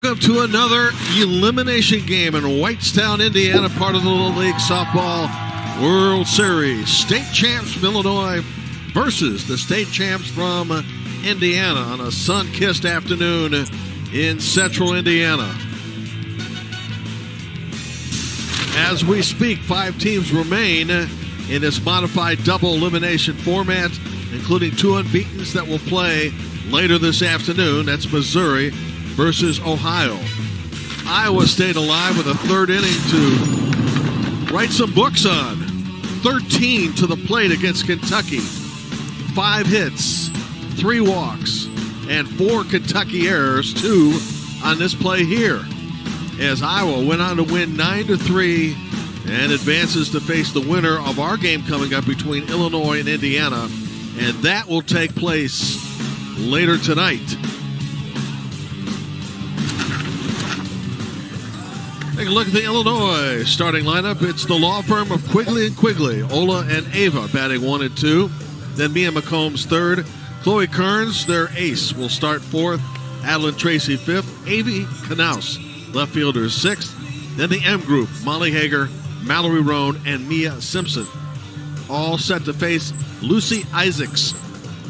Welcome to another elimination game in Whitestown, Indiana, part of the Little League Softball World Series. State champs from Illinois versus the state champs from Indiana on a sun-kissed afternoon in central Indiana. As we speak, 5 teams remain in this modified double elimination format, including 2 unbeatens that will play later this afternoon. That's Missouri versus Ohio. Iowa stayed alive with a third inning to write some books on. 13 to the plate against Kentucky. 5 hits, 3 walks, and 4 Kentucky errors, 2 on this play here. As Iowa went on to win 9-3 and advances to face the winner of our game coming up between Illinois and Indiana. And that will take place later tonight. Take a look at the Illinois starting lineup. It's the law firm of Quigley & Quigley, Ola and Ava batting 1 and 2. Then Mia McCombs third. Chloe Kearns, their ace, will start 4th. Adeline Tracy 5th. Avi Knaus, left fielder, 6th. Then the M group, Molly Hager, Mallory Roan, and Mia Simpson. All set to face Lucy Isaacs,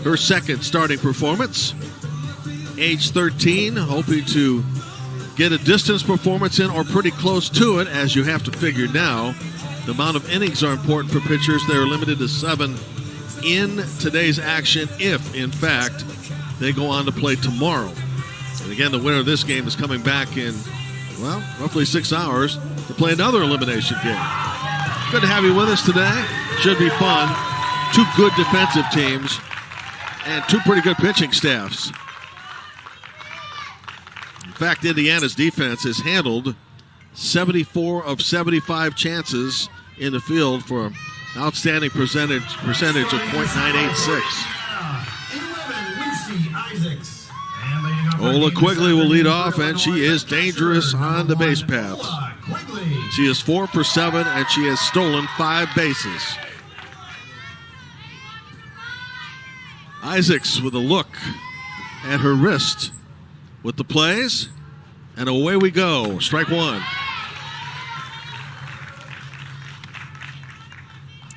her second starting performance. Age 13, hoping to get a distance performance in or pretty close to it, as you have to figure now. The amount of innings are important for pitchers. They're limited to 7 in today's action if, in fact, they go on to play tomorrow. And again, the winner of this game is coming back in, well, roughly 6 hours to play another elimination game. Good to have you with us today. Should be fun. 2 good defensive teams and 2 pretty good pitching staffs. In fact, Indiana's defense has handled 74 of 75 chances in the field for an outstanding percentage of .986. Ola Quigley will lead off, and she is dangerous on the base paths. She is 4 for 7, and she has stolen 5 bases. Isaacs with a look at her wrist with the plays, and away we go. Strike 1.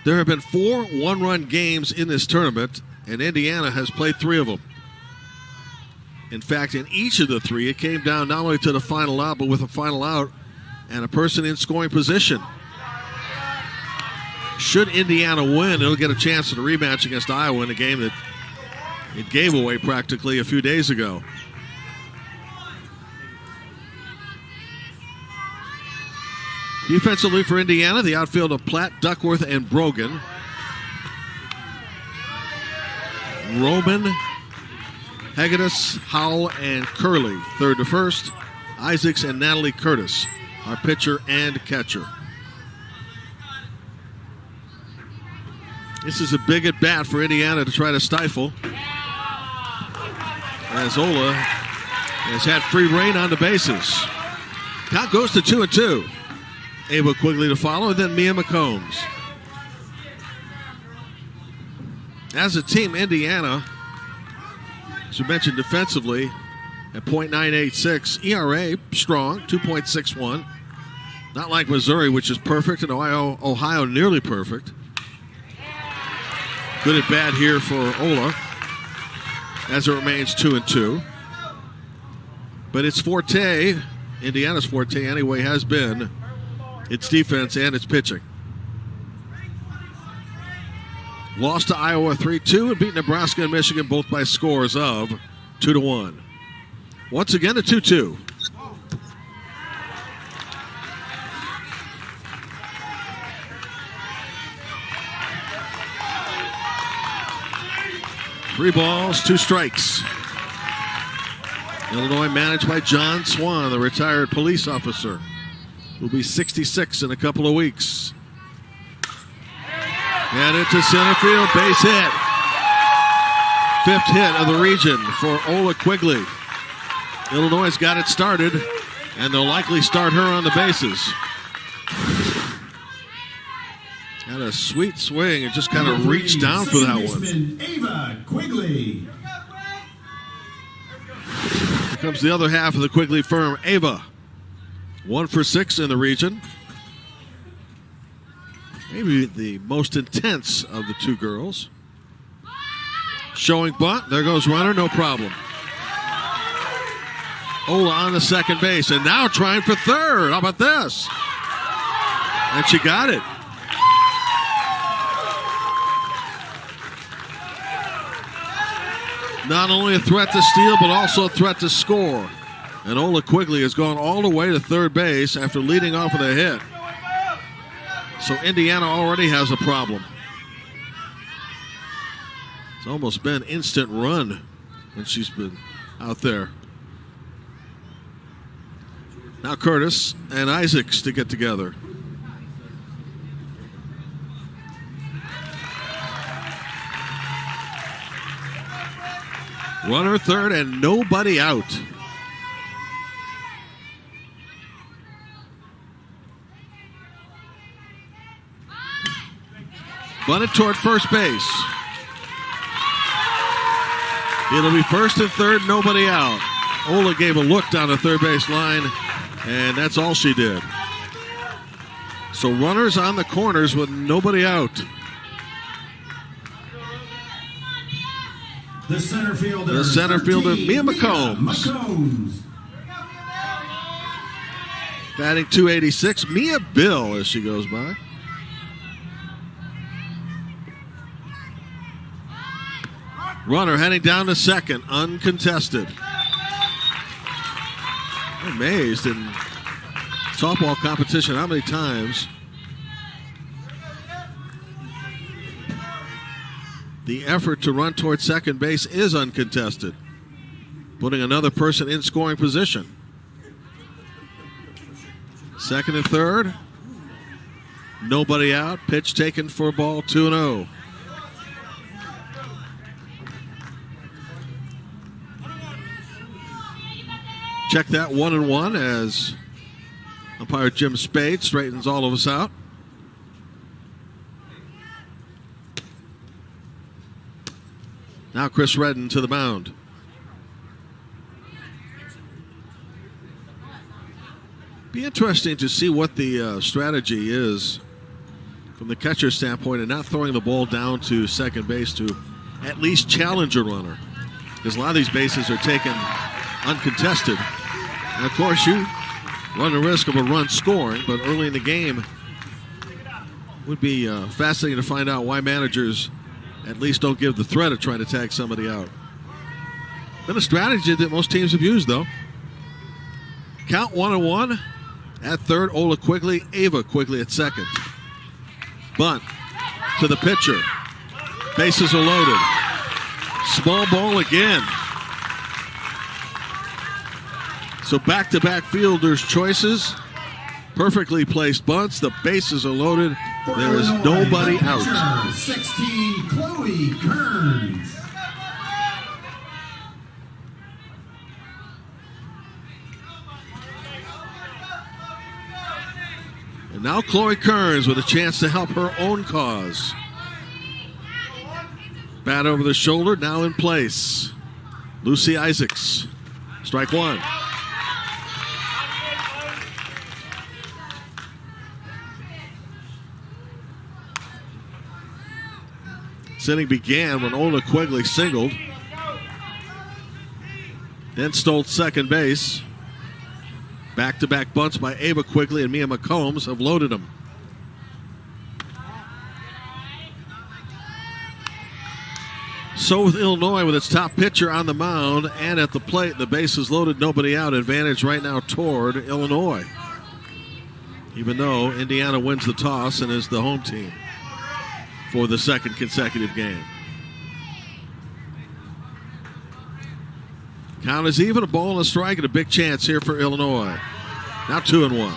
There have been 4 one-run games in this tournament, and Indiana has played 3 of them. In fact, in each of the 3, it came down not only to the final out, but with a final out and a person in scoring position. Should Indiana win, it'll get a chance at a rematch against Iowa in a game that it gave away practically a few days ago. Defensively for Indiana, the outfield of Platt, Duckworth, and Brogan. Roman, Hagedis, Howell, and Curley, third to first. Isaacs and Natalie Curtis, our pitcher and catcher. This is a big at bat for Indiana to try to stifle, as Ola has had free reign on the bases. Count goes to 2-2. Ava Quigley to follow, and then Mia McCombs. As a team, Indiana, as we mentioned defensively, at .986. ERA, strong, 2.61. Not like Missouri, which is perfect, and Ohio nearly perfect. Good at bat here for Ola, as it remains 2-2. But its forte, Indiana's forte anyway, has been its defense and its pitching. Lost to Iowa 3-2 and beat Nebraska and Michigan both by scores of 2-1. Once again, a 2-2. Three balls, 2 strikes. Illinois managed by John Swan, the retired police officer. Will be 66 in a couple of weeks. And into center field, base hit. 5th hit of the region for Ola Quigley. Illinois has got it started, and they'll likely start her on the bases. Had a sweet swing and just kind of reached down for that one. Ava Quigley. comes the other half of the Quigley firm, Ava. 1 for 6 in the region. Maybe the most intense of the two girls. Showing bunt. There goes runner, no problem. Ola on the second base, and now trying for third. How about this? And she got it. Not only a threat to steal, but also a threat to score. And Ola Quigley has gone all the way to third base after leading off with a hit. So Indiana already has a problem. It's almost been instant run when she's been out there. Now Curtis and Isaacs to get together. Runner third and nobody out. Bunted toward first base. It'll be first and third, nobody out. Ola gave a look down the third base line, and that's all she did. So runners on the corners with nobody out. The center fielder, Mia McCombs. Batting .286, Mia Bill as she goes by. Runner heading down to second, uncontested. I'm amazed in softball competition how many times the effort to run towards second base is uncontested, putting another person in scoring position. Second and third, nobody out. Pitch taken for ball 2-0. Check that 1-1 as umpire Jim Spade straightens all of us out. Now Chris Redden to the mound. Be interesting to see what the strategy is from the catcher standpoint and not throwing the ball down to second base to at least challenge a runner. Because a lot of these bases are taken uncontested. And of course, you run the risk of a run scoring, but early in the game would be fascinating to find out why managers at least don't give the threat of trying to tag somebody out. Been a strategy that most teams have used, though. Count 1-1. At third, Ola Quigley, Ava Quigley at second. Bunt to the pitcher. Bases are loaded. Small ball again. So back-to-back fielders' choices. Perfectly placed bunts. The bases are loaded. There is nobody out. 16, Chloe Kearns. And now Chloe Kearns with a chance to help her own cause. Bat over the shoulder, now in place. Lucy Isaacs, strike one. This inning began when Ola Quigley singled. Then stole second base. Back-to-back bunts by Ava Quigley and Mia McCombs have loaded them. So with Illinois with its top pitcher on the mound and at the plate, the bases loaded, nobody out. Advantage right now toward Illinois. Even though Indiana wins the toss and is the home team for the second consecutive game. Count is even, a ball and a strike, and a big chance here for Illinois. Now 2-1.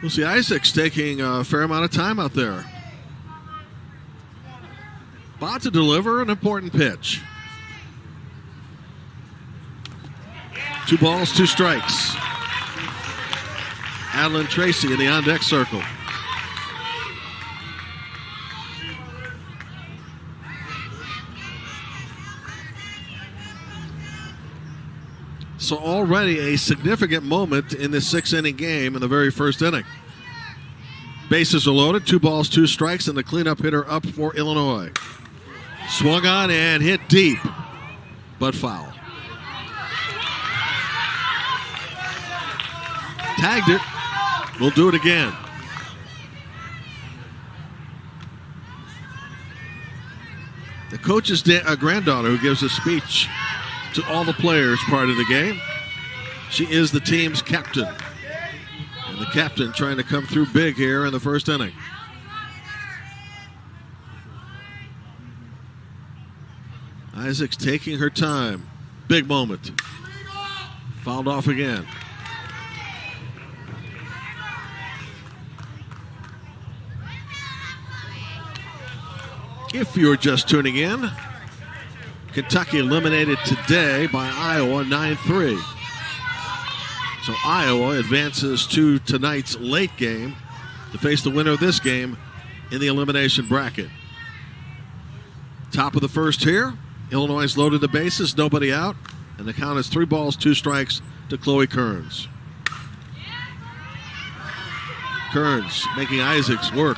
Lucy Isaacs taking a fair amount of time out there. About to deliver an important pitch. 2 balls, 2 strikes. Adeline Tracy in the on-deck circle. So already a significant moment in this 6-inning game in the very first inning. Bases are loaded, 2 balls, 2 strikes, and the cleanup hitter up for Illinois. Swung on and hit deep, but foul. Tagged it. We'll do it again. The coach's granddaughter who gives a speech to all the players part of the game. She is the team's captain. And the captain trying to come through big here in the first inning. Isaacs taking her time. Big moment. Fouled off again. If you're just tuning in, Kentucky eliminated today by Iowa 9-3. So Iowa advances to tonight's late game to face the winner of this game in the elimination bracket. Top of the first here. Illinois has loaded the bases, nobody out, and the count is 3 balls, 2 strikes to Chloe Kearns. Kearns making Isaacs work.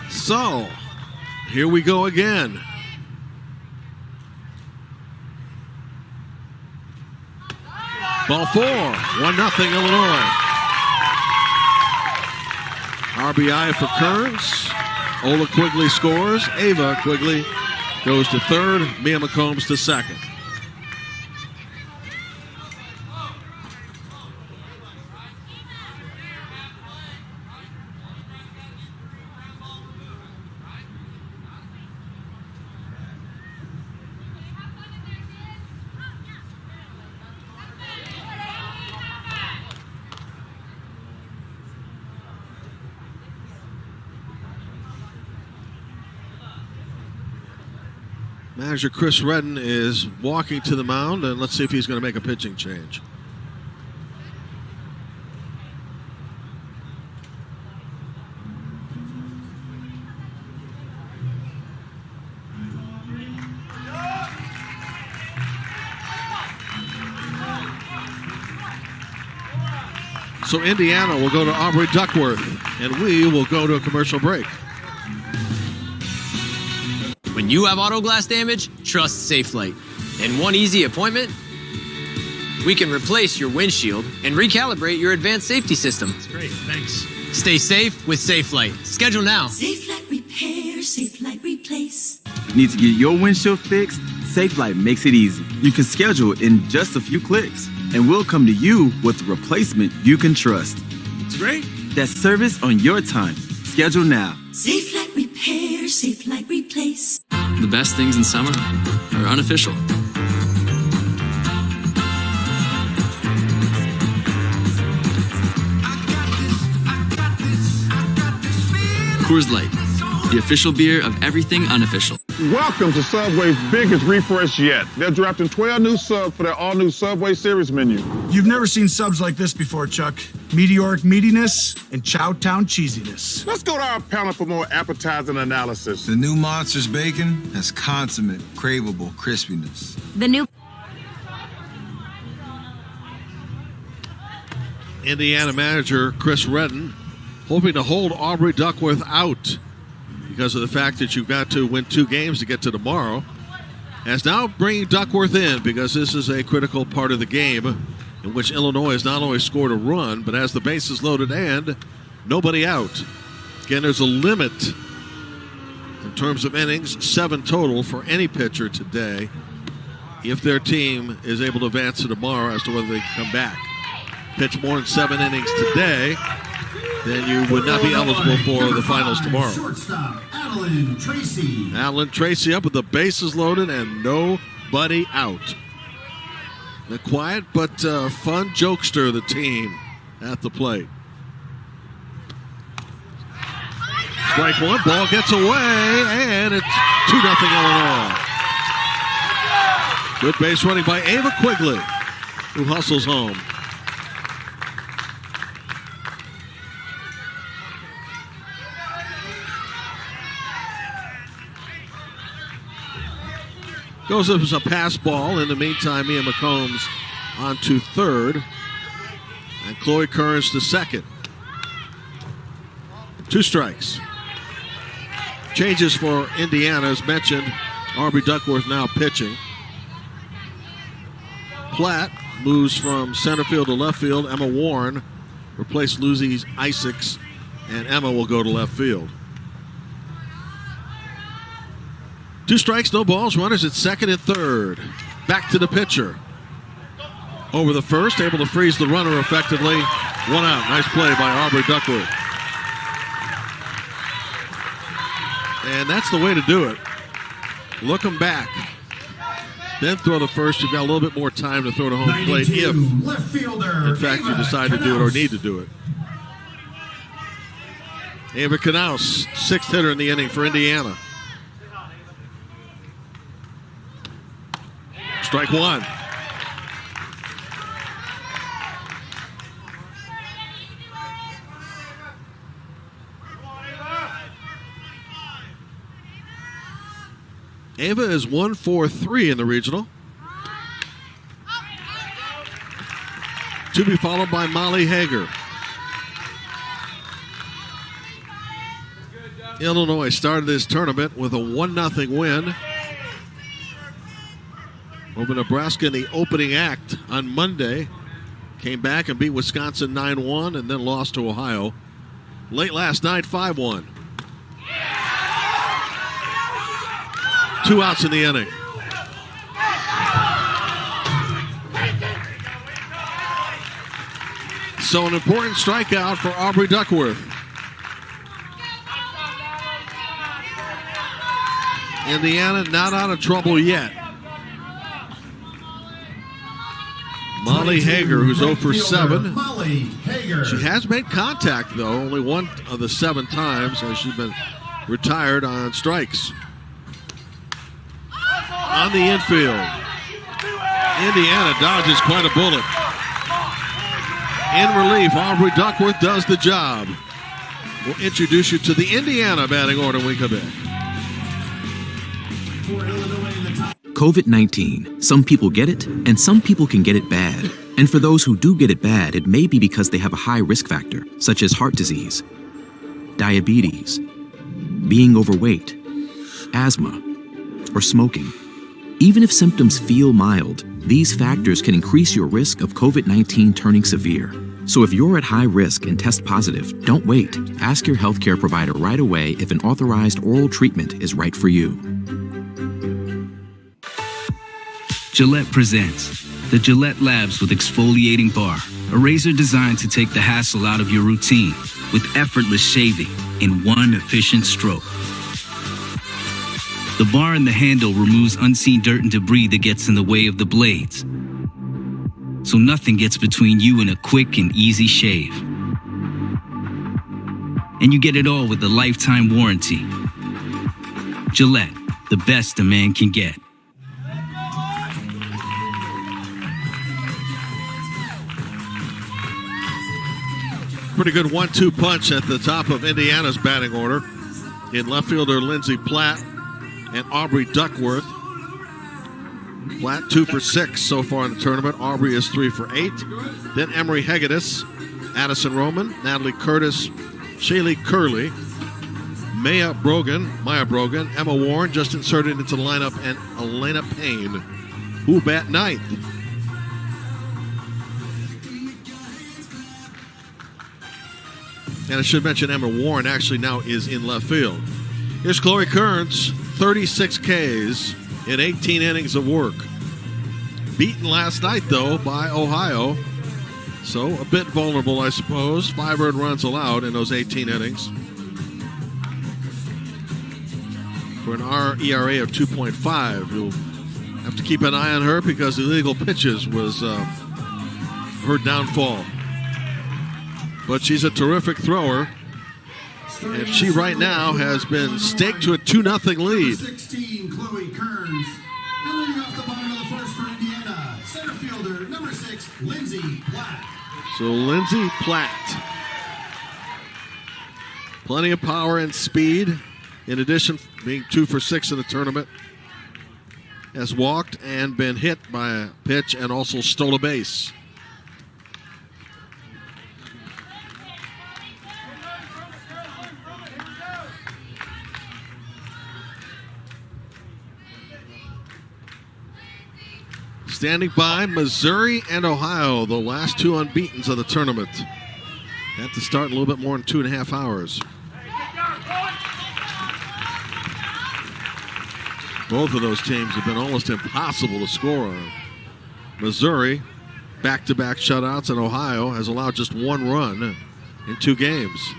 So, here we go again. Ball 4, 1-0 Illinois. RBI for Kearns. Ola Quigley scores. Ava Quigley goes to third. Mia McCombs to second. Manager Chris Redden is walking to the mound, and let's see if he's going to make a pitching change. So Indiana will go to Aubrey Duckworth, and we will go to a commercial break. When you have auto glass damage, trust Safelite. In one easy appointment, we can replace your windshield and recalibrate your advanced safety system. That's great, thanks. Stay safe with Safelite. Schedule now. Safelite Repair, Safelite Replace. Need to get your windshield fixed? Safelite makes it easy. You can schedule in just a few clicks, and we'll come to you with a replacement you can trust. It's great. That's service on your time. Schedule now. Safelite Repair, Safelite Replace. The best things in summer are unofficial. Coors Light, the official beer of everything unofficial. Welcome to Subway's biggest refresh yet. They're drafting 12 new subs for their all-new Subway Series menu. You've never seen subs like this before, Chuck. Meteoric meatiness and Chowtown cheesiness. Let's go to our panel for more appetizing analysis. The new Monsters Bacon has consummate, craveable crispiness. The new Indiana manager Chris Redden hoping to hold Aubrey Duckworth out because of the fact that you've got to win 2 games to get to tomorrow. As now bringing Duckworth in because this is a critical part of the game in which Illinois has not only scored a run, but has the bases loaded and nobody out. Again, there's a limit in terms of innings, 7 total for any pitcher today if their team is able to advance to tomorrow as to whether they can come back. Pitch more than 7 innings today. then you would not be eligible for the finals tomorrow. Shortstop, Adeline Tracy. Adeline Tracy up with the bases loaded and nobody out. The quiet but fun jokester, the team at the plate. Strike one, ball gets away, and it's 2-0 Illinois. Good base running by Ava Quigley, who hustles home. Goes up as a pass ball. In the meantime, Mia McCombs on to third. And Chloe Kearns to second. 2 strikes. Changes for Indiana, as mentioned. Aubrey Duckworth now pitching. Platt moves from center field to left field. Emma Warren replaced Lucy Isaacs, and Emma will go to left field. 2 strikes, no balls, runners at second and third. Back to the pitcher. Over the first, able to freeze the runner effectively. 1 out, nice play by Aubrey Duckworth. And that's the way to do it. Look them back. Then throw the first. You've got a little bit more time to throw to home plate if, left fielder, in fact, you Ava decide to do it or Knaus. need to do it. Ava Knaus, 6th hitter in the inning for Indiana. Strike one. Ava is 1-for-3 in the regional. To be followed by Molly Hager. Illinois started this tournament with a 1-0 win over Nebraska in the opening act on Monday. Came back and beat Wisconsin 9-1 and then lost to Ohio. Late last night, 5-1. 2 outs in the inning. So an important strikeout for Aubrey Duckworth. Indiana not out of trouble yet. Molly Hager, who's 0 for 7. Molly Hager. She has made contact, though, only 1 of the 7 times as she's been retired on strikes. On the infield, Indiana dodges quite a bullet. In relief, Aubrey Duckworth does the job. We'll introduce you to the Indiana batting order when we come back. COVID-19. Some people get it, and some people can get it bad. And for those who do get it bad, it may be because they have a high risk factor, such as heart disease, diabetes, being overweight, asthma, or smoking. Even if symptoms feel mild, these factors can increase your risk of COVID-19 turning severe. So if you're at high risk and test positive, don't wait. Ask your healthcare provider right away if an authorized oral treatment is right for you. Gillette presents the Gillette Labs with Exfoliating Bar, a razor designed to take the hassle out of your routine with effortless shaving in one efficient stroke. The bar and the handle removes unseen dirt and debris that gets in the way of the blades, so nothing gets between you and a quick and easy shave. And you get it all with a lifetime warranty. Gillette, the best a man can get. Pretty good 1-2 punch at the top of Indiana's batting order. In left fielder Lindsey Platt and Aubrey Duckworth. Platt 2 for 6 so far in the tournament. Aubrey is 3 for 8. Then Emery Hegedus, Addison Roman, Natalie Curtis, Shaylee Curley, Maya Brogan, Emma Warren just inserted into the lineup, and Elena Payne, who bat 9th. And I should mention Emma Warren actually now is in left field. Here's Chloe Kearns, 36 Ks in 18 innings of work. Beaten last night, though, by Ohio, So a bit vulnerable, I suppose. 5 earned runs allowed in those 18 innings. For an ERA of 2.5, you'll have to keep an eye on her because illegal pitches was her downfall. But she's a terrific thrower. And she right now has been staked to a 2-0 lead. 16, Chloe Kearns. And leading off the bottom of the first for Indiana, center fielder, number 6, Lindsey Platt. So Lindsey Platt. Plenty of power and speed. In addition, being 2 for 6 in the tournament. Has walked and been hit by a pitch and also stole a base. Standing by, Missouri and Ohio, the last 2 unbeatens of the tournament. Have to start in a little bit more than 2.5 hours. Both of those teams have been almost impossible to score on. Missouri, back-to-back shutouts, and Ohio has allowed just 1 run in 2 games.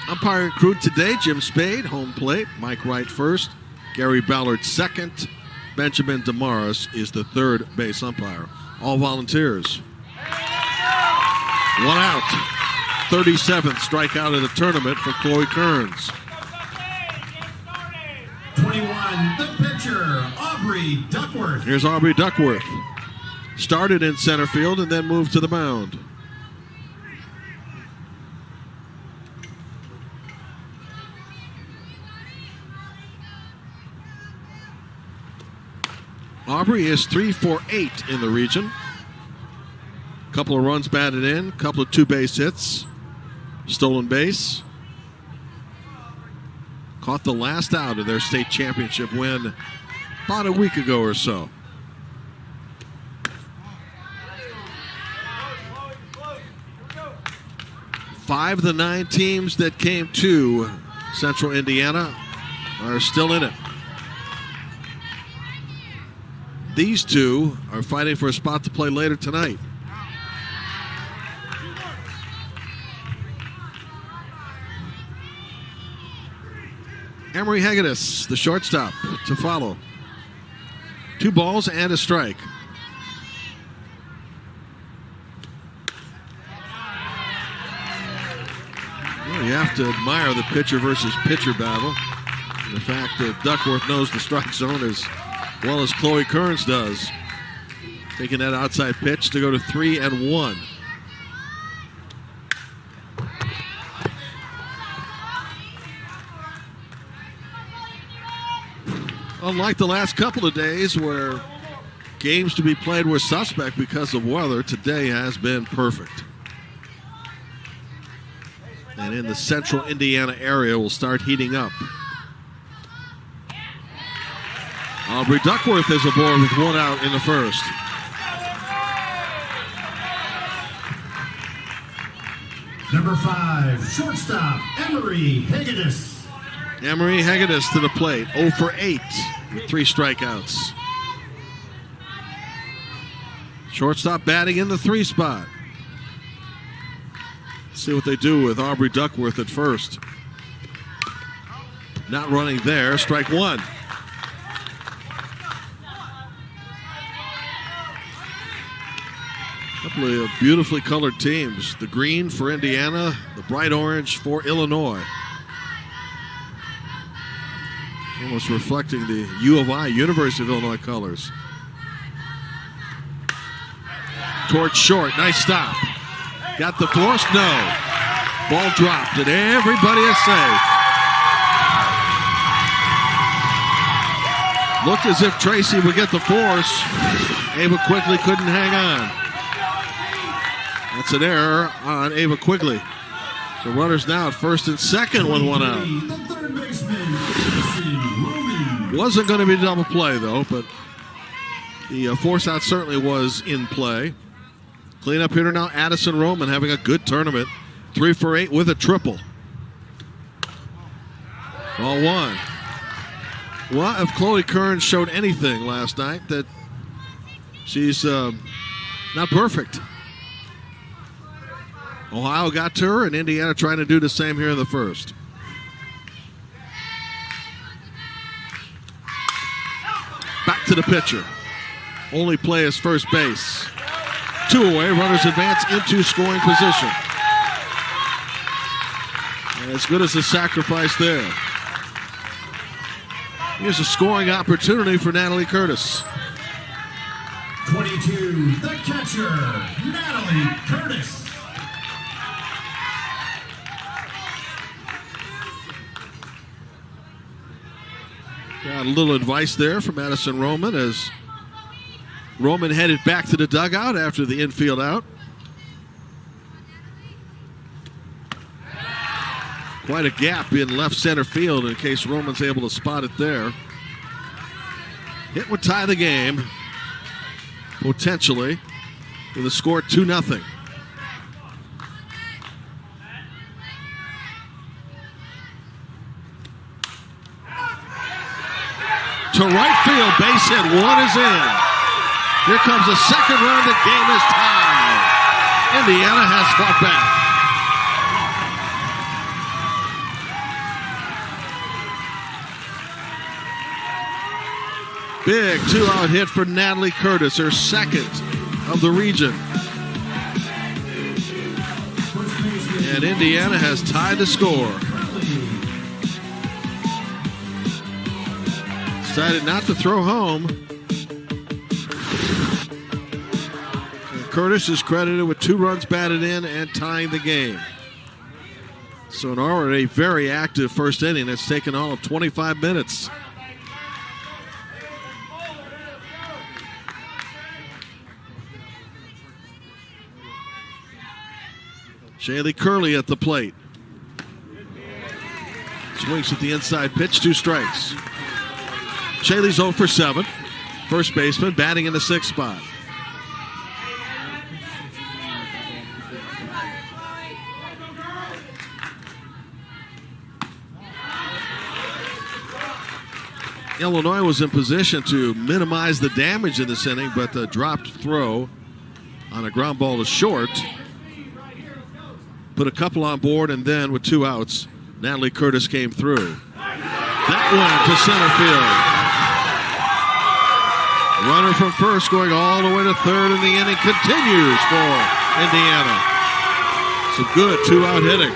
Umpiring crew today, Jim Spade, home plate. Mike Wright first. Gary Ballard second. Benjamin Damaris is the third base umpire. All volunteers. 1 out. 37th strikeout of the tournament for Chloe Kearns. 21, the pitcher, Aubrey Duckworth. Here's Aubrey Duckworth. Started in center field and then moved to the mound. Aubrey is 3 for 8 in the region. Couple of runs batted in, couple of 2-base hits, stolen base. Caught the last out of their state championship win about a week ago or so. Five of the 9 teams that came to Central Indiana are still in it. These 2 are fighting for a spot to play later tonight. Emery Hegedus, the shortstop, to follow. 2 balls and a strike. Well, you have to admire the pitcher versus pitcher battle. The fact that Duckworth knows the strike zone as well as Chloe Kearns does. Taking that outside pitch to go to 3-1. Unlike the last couple of days where games to be played were suspect because of weather, today has been perfect. And in the central Indiana area will start heating up. Aubrey Duckworth is aboard with 1 out in the first. Number 5, shortstop, Emery Hegedus. Emery Hegedus to the plate, 0 for 8 with 3 strikeouts. Shortstop batting in the 3 spot. See what they do with Aubrey Duckworth at first. Not running there, strike 1. Couple of beautifully colored teams. The green for Indiana, the bright orange for Illinois. Almost reflecting the U of I, University of Illinois colors. Towards short, nice stop. Got the force? No. Ball dropped and everybody is safe. Looked as if Tracy would get the force. Ava Quigley couldn't hang on. That's an error on Ava Quigley. So runners now at first and second with 1 out. The third baseman, Jason Roman. Wasn't going to be a double play though, but the force out certainly was in play. Cleanup hitter now, Addison Roman, having a good tournament. 3 for 8 with a triple. Ball 1. Well, if Chloe Kearns showed anything last night, that she's not perfect. Ohio got to her, and Indiana trying to do the same here in the first. Back to the pitcher. Only play is first base. 2 away, runners advance into scoring position. And as good as a sacrifice there. Here's a scoring opportunity for Natalie Curtis. 22, the catcher, Natalie Curtis. Got a little advice there from Madison Roman as Roman headed back to the dugout after the infield out. Quite a gap in left center field in case Roman's able to spot it there. Hit would tie the game, potentially, with a score 2-0. To right field, base hit, 1 is in. Here comes a second run, the game is tied. Indiana has fought back. Big 2-out hit for Natalie Curtis, her second of the region. And Indiana has tied the score. Decided not to throw home. And Curtis is credited with 2 runs batted in and tying the game. So an already very active first inning that's taken all of 25 minutes. Shaylee Curley at the plate. Swings at the inside pitch, 2 strikes. Shaylee's 0 for 7. First baseman batting in the 6th spot. Illinois was in position to minimize the damage in this inning, but the dropped throw on a ground ball to short put a couple on board, and then with 2 outs, Natalie Curtis came through. That went to center field. Runner from first going all the way to third, and the inning continues for Indiana. Some good 2-out hitting.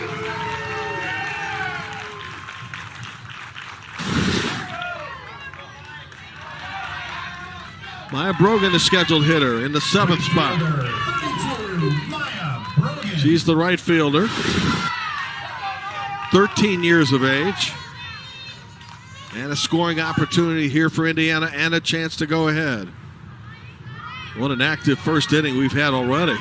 Maya Brogan, the scheduled hitter, in the 7th spot. She's the right fielder. 13 years of age. And a scoring opportunity here for Indiana and a chance to go ahead. What an active first inning we've had already.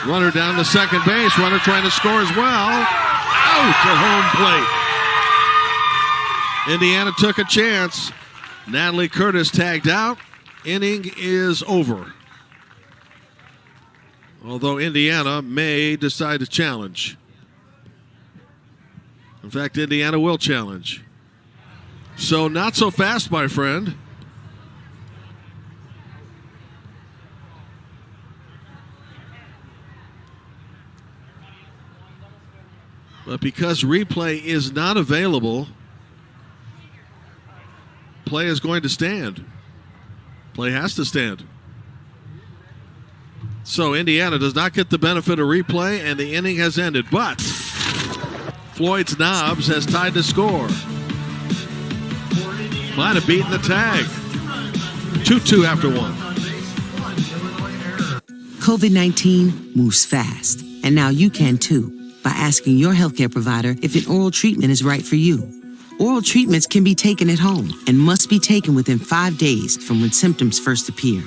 Runner down to second base. Runner trying to score as well. Out at home plate. Indiana took a chance. Natalie Curtis tagged out. Inning is over. Although Indiana may decide to challenge. In fact, Indiana will challenge. So not so fast, my friend. But because replay is not available, play is going to stand. Play has to stand. So Indiana does not get the benefit of replay, and the inning has ended. But Floyd's Knobs has tied the score. Might have beaten the tag. 2-2 after 1. COVID-19 moves fast, and now you can too, by asking your healthcare provider if an oral treatment is right for you. Oral treatments can be taken at home and must be taken within 5 days from when symptoms first appear.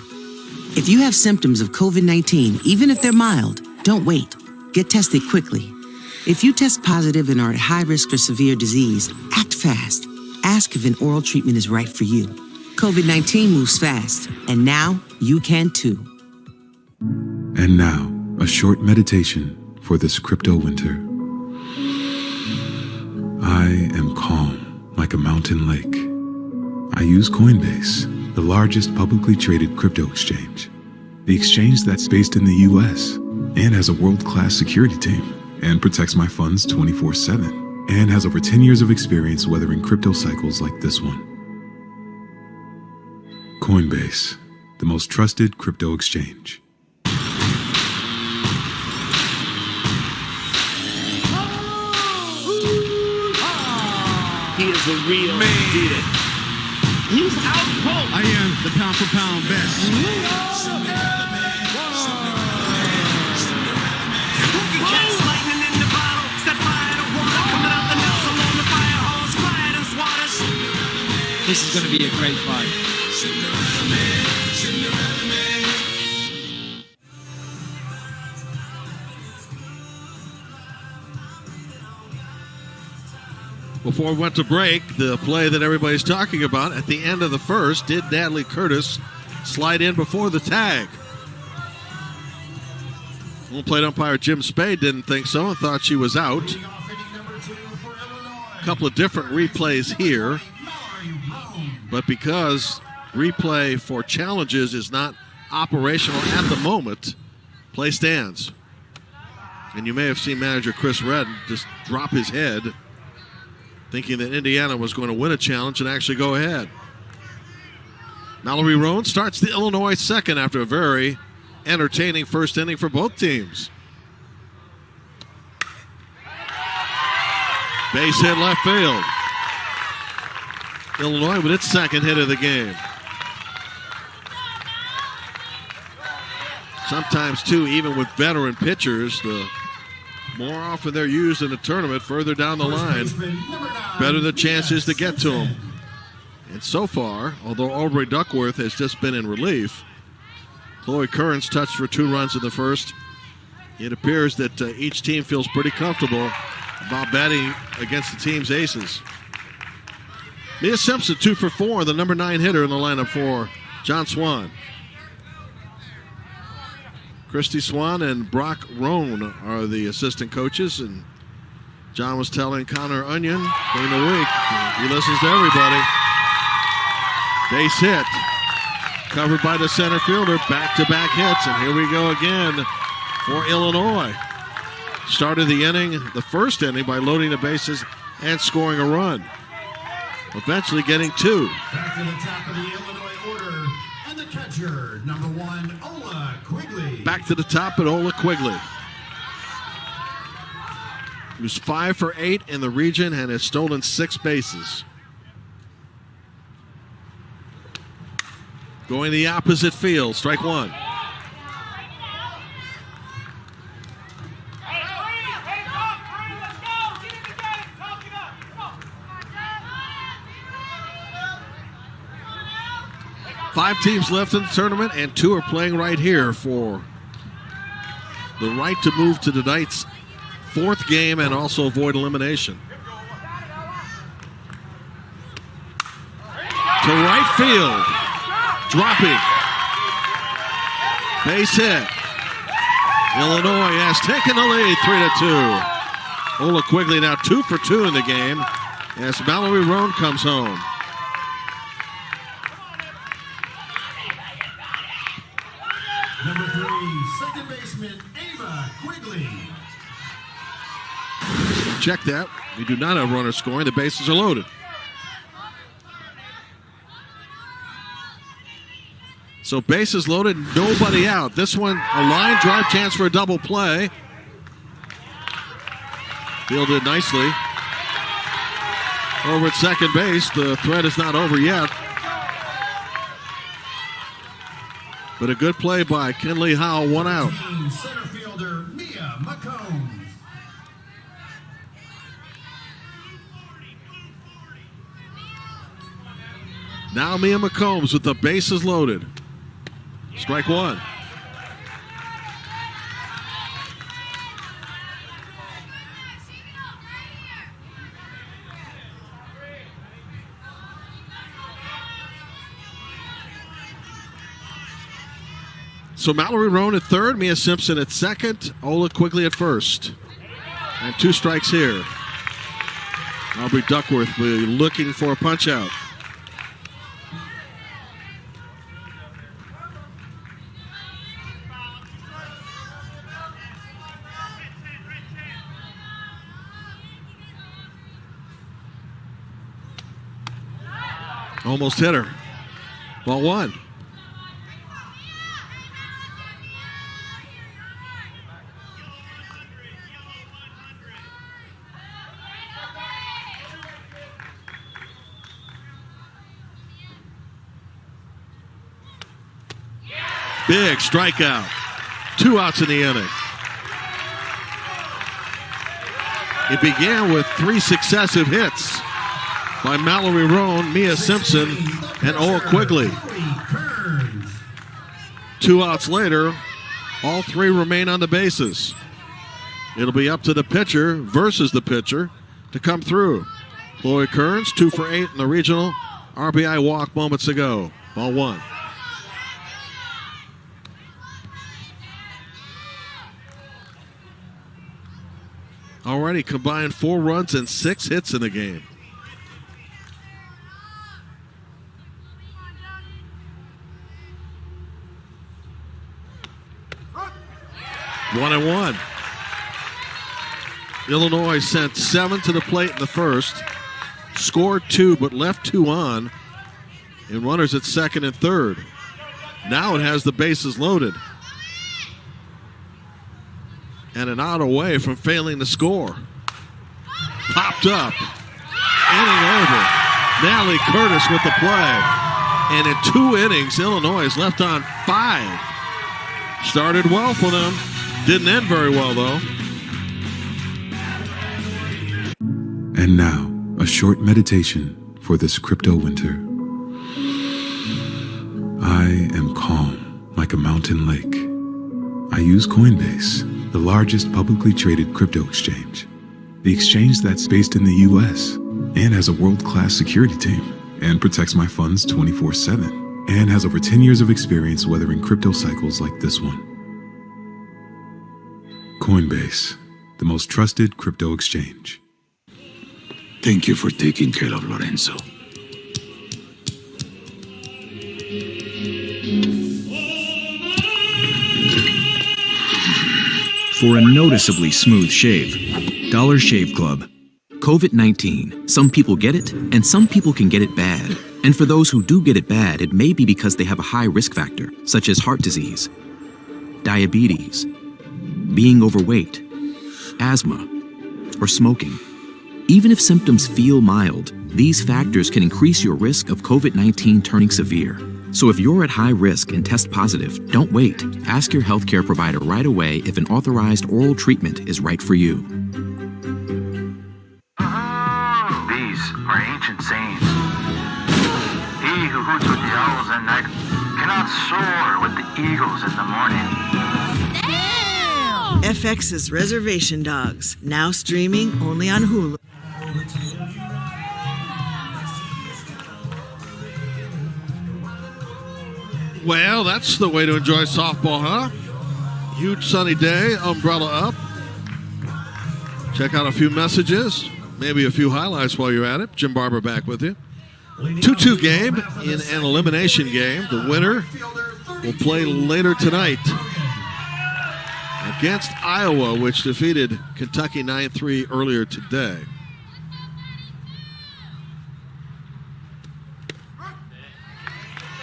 If you have symptoms of COVID-19, even if they're mild, don't wait. Get tested quickly. If you test positive and are at high risk for severe disease, act fast. Ask if an oral treatment is right for you. COVID-19 moves fast, and now you can too. And now, a short meditation for this crypto winter. I am calm like a mountain lake. I use Coinbase, the largest publicly traded crypto exchange. The exchange that's based in the US and has a world-class security team and protects my funds 24/7 and has over 10 years of experience weathering crypto cycles like this one. Coinbase, the most trusted crypto exchange. He is a real deal. He's out cold. I am the pound for pound best. Lightning in the bottle, set fire to water, coming out the nose along the fire hose, quiet as waters. This is going to be a great fight. Before we went to break, the play that everybody's talking about at the end of the first, did Natalie Curtis slide in before the tag? Well, plate umpire Jim Spade didn't think so and thought she was out. A couple of different replays here, but because replay for challenges is not operational at the moment, play stands. And you may have seen manager Chris Redd just drop his head, thinking that Indiana was going to win a challenge and actually go ahead. Mallory Roan starts the Illinois second after a very entertaining first inning for both teams. Base hit left field. Illinois with its second hit of the game. Sometimes, too, even with veteran pitchers, the more often they're used in a tournament further down the line, better the chances to get to them. And so far, although Aubrey Duckworth has just been in relief, Chloe Kearns touched for 2 runs in the first. It appears that each team feels pretty comfortable about batting against the team's aces. Mia Simpson 2 for 4, the number 9 hitter in the lineup for John Swan. Christy Swan and Brock Roan are the assistant coaches, and John was telling Connor Onion during the week, he listens to everybody. Base hit, covered by the center fielder, back-to-back hits, and here we go again for Illinois. Started the inning, the first inning, by loading the bases and scoring a run. Eventually getting 2. Back to the top of the Illinois order, and the catcher, number 1, Ola Quigley. Back to the top at Ola Quigley, who's 5 for 8 in the region and has stolen 6 bases. Going the opposite field, strike 1. Five teams left in the tournament, and 2 are playing right here for the right to move to tonight's 4th game and also avoid elimination. To right field, dropping. Base hit. Illinois has taken the lead 3-2. Ola Quigley now 2 for 2 in the game as Mallory Roan comes home. Number 3, second baseman, Ava Quigley. Check that. We do not have runners scoring. The bases are loaded. So bases loaded, nobody out. This one, a line drive chance for a double play. Fielded nicely. Over at second base. The threat is not over yet. But a good play by Kinley Howell, 1 out. Center fielder, Mia McCombs. Now Mia McCombs with the bases loaded. Strike 1. So Mallory Roan at third, Mia Simpson at second, Ola Quigley at first. And 2 strikes here. Aubrey Duckworth will be looking for a punch out. Almost hit her. Ball one. Big strikeout. 2 outs in the inning. It began with 3 successive hits by Mallory Roan, Mia Simpson, and Ola Quigley. 2 outs later, all 3 remain on the bases. It'll be up to the pitcher versus the pitcher to come through. Chloe Kearns, 2 for 8 in the regional. RBI walk moments ago. Ball one. Already combined 4 runs and 6 hits in the game. One and one. Illinois sent 7 to the plate in the first, scored 2 but left 2 on, and runners at second and third. Now it has the bases loaded and an out away from failing to score. Popped up, inning over. Natalie Curtis with the play, and in 2 innings, Illinois is left on 5. Started well for them. Didn't end very well, though. And now, a short meditation for this crypto winter. I am calm like a mountain lake. I use Coinbase, the largest publicly traded crypto exchange. The exchange that's based in the US and has a world-class security team and protects my funds 24/7 and has over 10 years of experience weathering crypto cycles like this one. Coinbase, the most trusted crypto exchange. Thank you for taking care of Lorenzo. For a noticeably smooth shave, Dollar Shave Club. COVID-19. Some people get it, and some people can get it bad. And for those who do get it bad, it may be because they have a high risk factor, such as heart disease, diabetes, being overweight, asthma, or smoking. Even if symptoms feel mild, these factors can increase your risk of COVID-19 turning severe. So if you're at high risk and test positive, don't wait. Ask your healthcare provider right away if an authorized oral treatment is right for you. These are ancient sayings. He who hoots with the owls at night cannot soar with the eagles in the morning. FX's Reservation Dogs, now streaming only on Hulu. Well, that's the way to enjoy softball, huh? Huge sunny day, umbrella up. Check out a few messages, maybe a few highlights while you're at it. Jim Barber back with you. 2-2 game in an elimination game. The winner will play later tonight against Iowa, which defeated Kentucky 9-3 earlier today.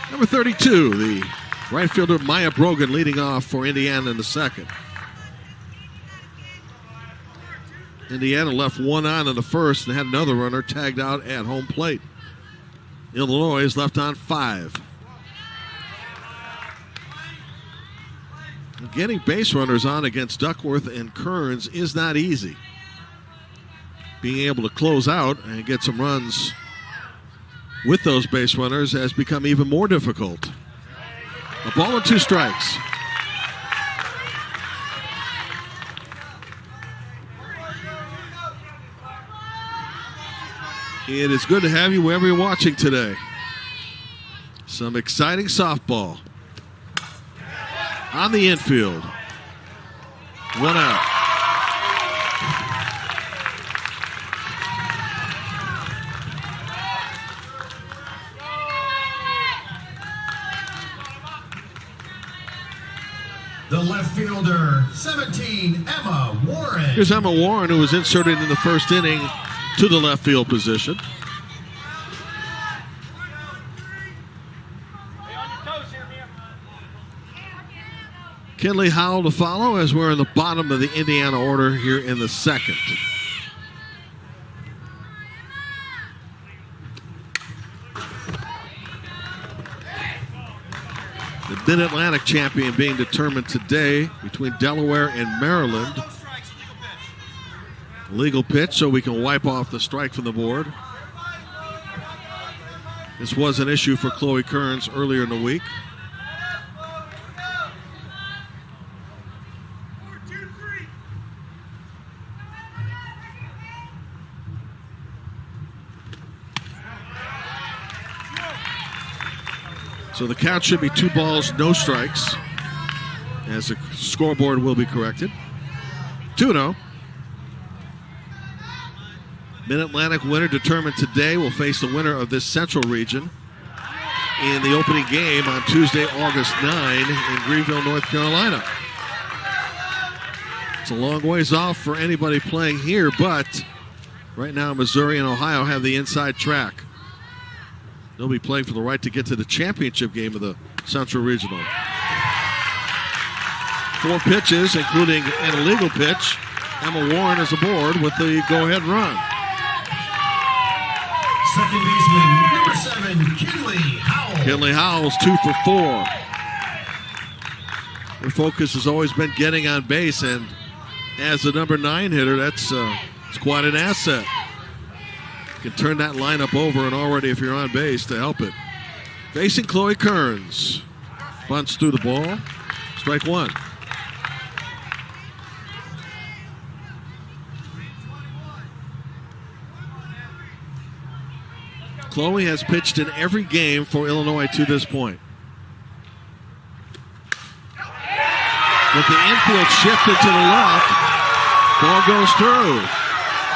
Number 32, the right fielder Maya Brogan leading off for Indiana in the second. Indiana left 1 on in the first and had another runner tagged out at home plate. Illinois is left on 5. Getting base runners on against Duckworth and Kearns is not easy. Being able to close out and get some runs with those base runners has become even more difficult. A ball and 2 strikes. It is good to have you wherever you're watching today. Some exciting softball. On the infield. 1 out. The left fielder, 17, Emma Warren. Here's Emma Warren, who was inserted in the first inning to the left field position. Kinley Howell to follow as we're in the bottom of the Indiana order here in the second. The Mid-Atlantic champion being determined today between Delaware and Maryland. Legal pitch so we can wipe off the strike from the board. This was an issue for Chloe Kearns earlier in the week. So the count should be 2 balls, no strikes, as the scoreboard will be corrected. 2-0. Mid-Atlantic winner determined today will face the winner of this Central region in the opening game on Tuesday, August 9 in Greenville, North Carolina. It's a long ways off for anybody playing here, but right now Missouri and Ohio have the inside track. They'll be playing for the right to get to the championship game of the Central Regional. 4 pitches, including an illegal pitch. Emma Warren is aboard with the go-ahead run. Second baseman, number 7, Kinley Howell. Kinley Howell's 2 for 4. Her focus has always been getting on base, and as the number 9 hitter, it's quite an asset. You can turn that lineup over and already, if you're on base, to help it. Facing Chloe Kearns. Bunts through the ball. Strike 1. Chloe has pitched in every game for Illinois to this point. With the infield shifted to the left, ball goes through.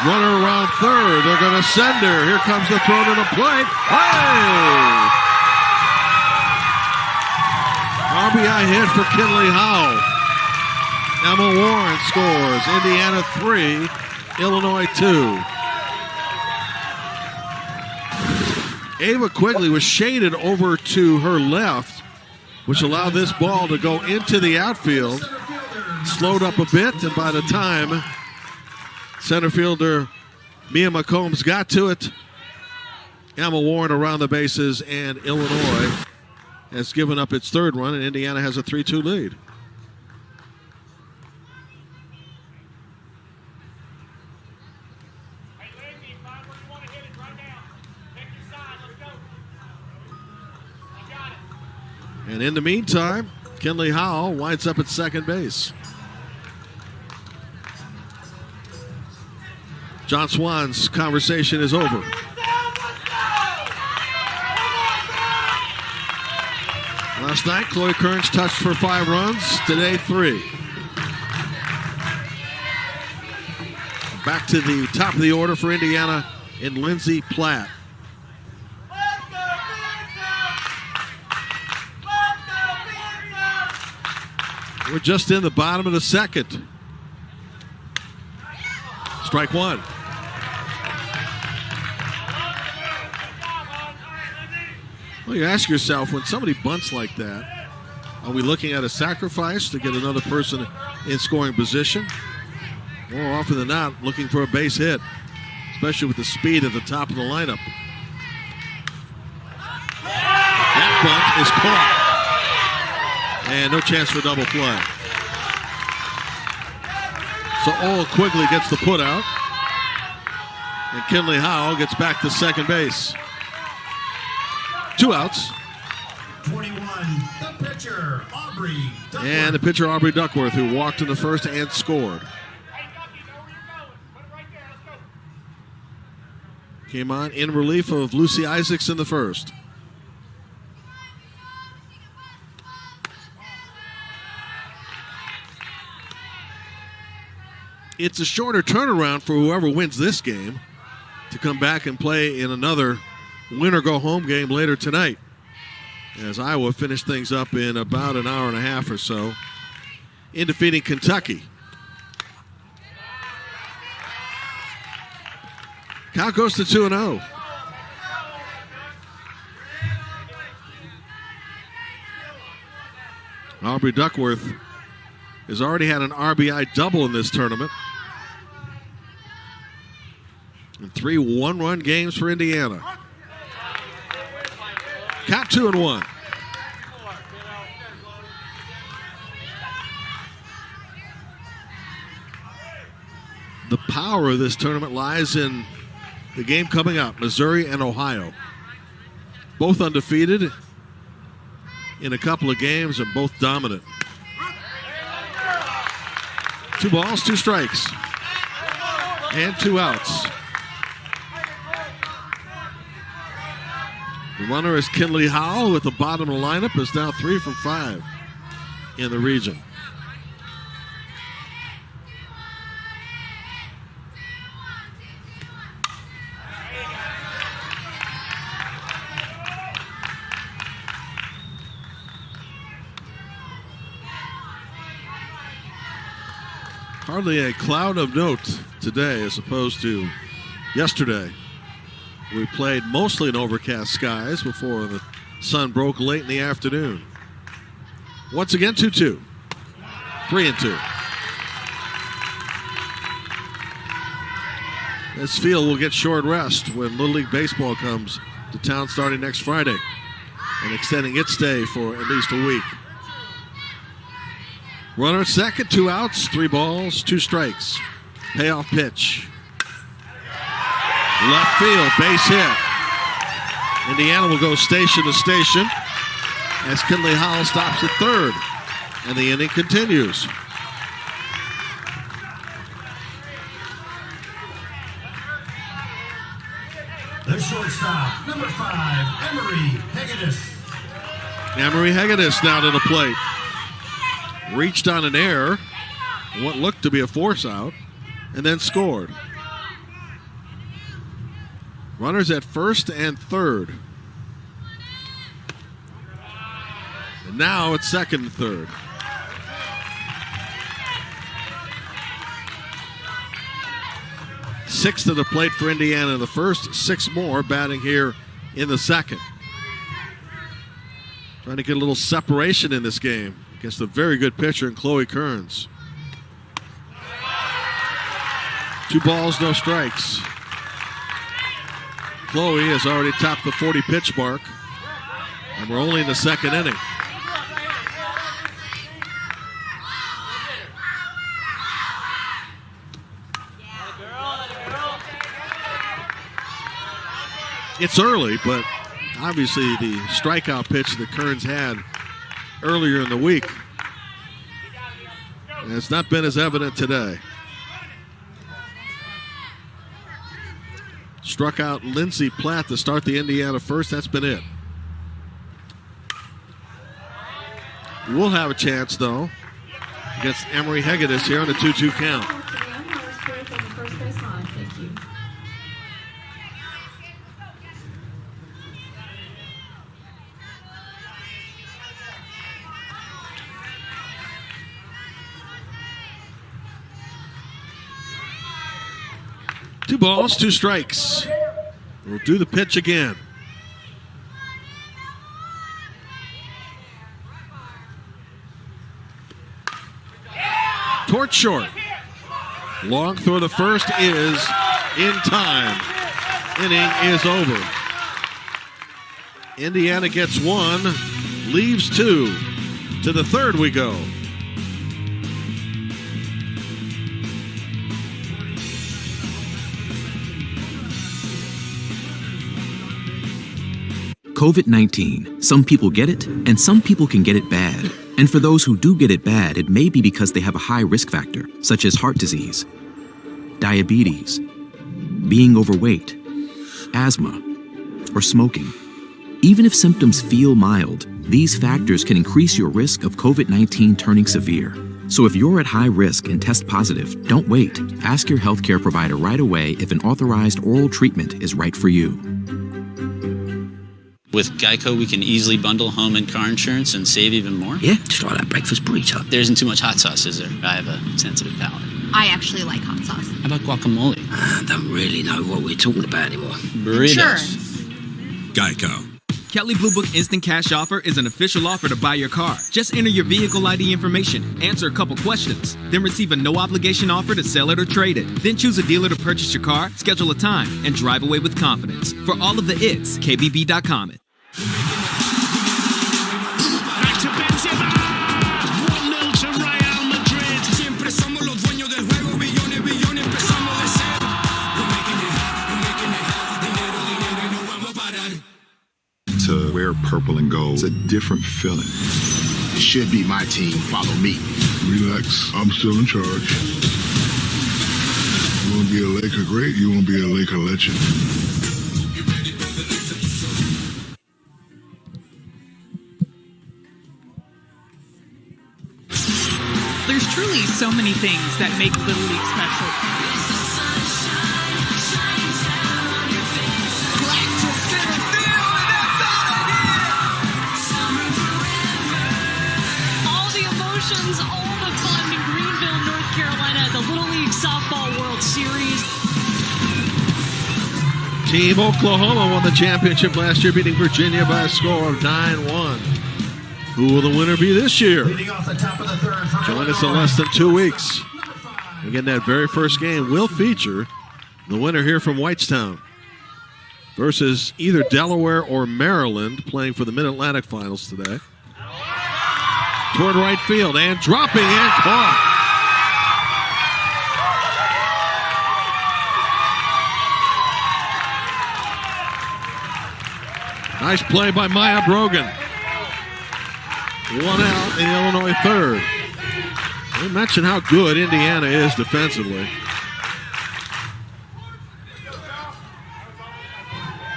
Runner around third. They're going to send her. Here comes the throw to the plate. Hey! RBI hit for Kinley Howell. Emma Warren scores. Indiana 3, Illinois 2. Ava Quigley was shaded over to her left, which allowed this ball to go into the outfield. Slowed up a bit, and by the time center fielder Mia McCombs got to it, Emma Warren around the bases, and Illinois has given up its 3rd run, and Indiana has a 3-2 lead. And in the meantime, Kinley Howell winds up at second base. John Swan's conversation is over. Last night, Chloe Kearns touched for 5 runs. Today, 3. Back to the top of the order for Indiana in Lindsey Platt. We're just in the bottom of the second. Strike 1. Well, you ask yourself, when somebody bunts like that, are we looking at a sacrifice to get another person in scoring position? More often than not, looking for a base hit, especially with the speed at the top of the lineup. That bunt is caught. And no chance for double play. So Ola Quigley gets the put out. And Kinley Howell gets back to second base. 2 outs. 21, the pitcher, Aubrey Duckworth. And the pitcher, Aubrey Duckworth, who walked in the first and scored. Came on in relief of Lucy Isaacs in the first. It's a shorter turnaround for whoever wins this game to come back and play in another win-or-go-home game later tonight, as Iowa finished things up in about an hour and a half or so in defeating Kentucky. Count goes to 2-0. Aubrey Duckworth has already had an RBI double in this tournament. And 3 one-run games for Indiana. Count 2-1. The power of this tournament lies in the game coming up, Missouri and Ohio. Both undefeated in a couple of games and both dominant. 2 balls, 2 strikes, and 2 outs. The runner is Kinley Howell, with the bottom of the lineup, is now 3 from 5 in the region. Hardly a cloud of note today as opposed to yesterday. We played mostly in overcast skies before the sun broke late in the afternoon. Once again, 2-2. 3-2. This field will get short rest when Little League Baseball comes to town starting next Friday and extending its stay for at least a week. Runner at second, 2 outs, 3 balls, 2 strikes. Payoff pitch. Left field, base hit. Indiana will go station to station as Kinley Howell stops at third, and the inning continues. The shortstop, number 5, Emery Hegedus. Emery Hegedus now to the plate. Reached on an error, what looked to be a force out, and then scored. Runners at first and third. And now it's second and third. Six to the plate for Indiana in the first, 6 more batting here in the second. Trying to get a little separation in this game against a very good pitcher in Chloe Kearns. 2 balls, no strikes. Chloe has already topped the 40 pitch mark, and we're only in the second inning. It's early, but obviously the strikeout pitch that Kearns had earlier in the week has not been as evident today. Struck out Lindsey Platt to start the Indiana first. That's been it. We'll have a chance, though, against Emery Hegedus here on the 2-2 count. Two balls, 2 strikes. We'll do the pitch again. Towards short. Long throw to first is in time. Inning is over. Indiana gets 1, leaves 2. To the third we go. COVID-19. Some people get it, and some people can get it bad. And for those who do get it bad, it may be because they have a high risk factor, such as heart disease, diabetes, being overweight, asthma, or smoking. Even if symptoms feel mild, these factors can increase your risk of COVID-19 turning severe. So if you're at high risk and test positive, don't wait. Ask your healthcare provider right away if an authorized oral treatment is right for you. With Geico, we can easily bundle home and car insurance and save even more. Yeah, just like that breakfast burrito. There isn't too much hot sauce, is there? I have a sensitive palate. I actually like hot sauce. How about guacamole? I don't really know what we're talking about anymore. Burritos. Geico. Kelley Blue Book Instant Cash Offer is an official offer to buy your car. Just enter your vehicle ID information, answer a couple questions, then receive a no-obligation offer to sell it or trade it. Then choose a dealer to purchase your car, schedule a time, and drive away with confidence. For all of the its, KBB.com. Back to Benzema. 1-0 to Real Madrid. Siempre somos los dueños del juego. Billones, billones, empezamos de cero. We're making it, dinero, dinero, y no vamos a parar. To wear purple and gold, it's a different feeling. It should be my team. Follow me. Relax. I'm still in charge. You want to be a Laker great? You want to be a Laker legend? There's truly so many things that make Little League special. All the emotions, all the fun in Greenville, North Carolina, the Little League Softball World Series. Team Oklahoma won the championship last year, beating Virginia by a score of 9-1. Who will the winner be this year? Join us in less than 2 weeks. Again, that very first game will feature the winner here from Whitestown versus either Delaware or Maryland, playing for the Mid-Atlantic Finals today. Toward right field and dropping and caught. Nice play by Maya Brogan. 1 out in the Illinois third. We mentioned how good Indiana is defensively.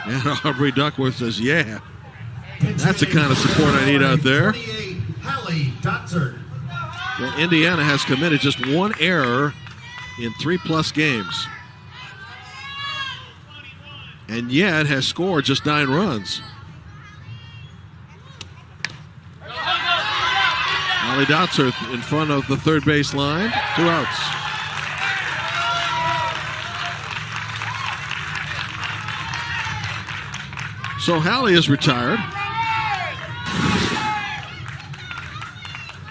And Aubrey Duckworth says, yeah, that's the kind of support I need out there. Well, Indiana has committed just 1 error in 3+ games. And yet has scored just 9 runs. Holly Dotsworth in front of the third base line. 2 outs. So Hallie is retired.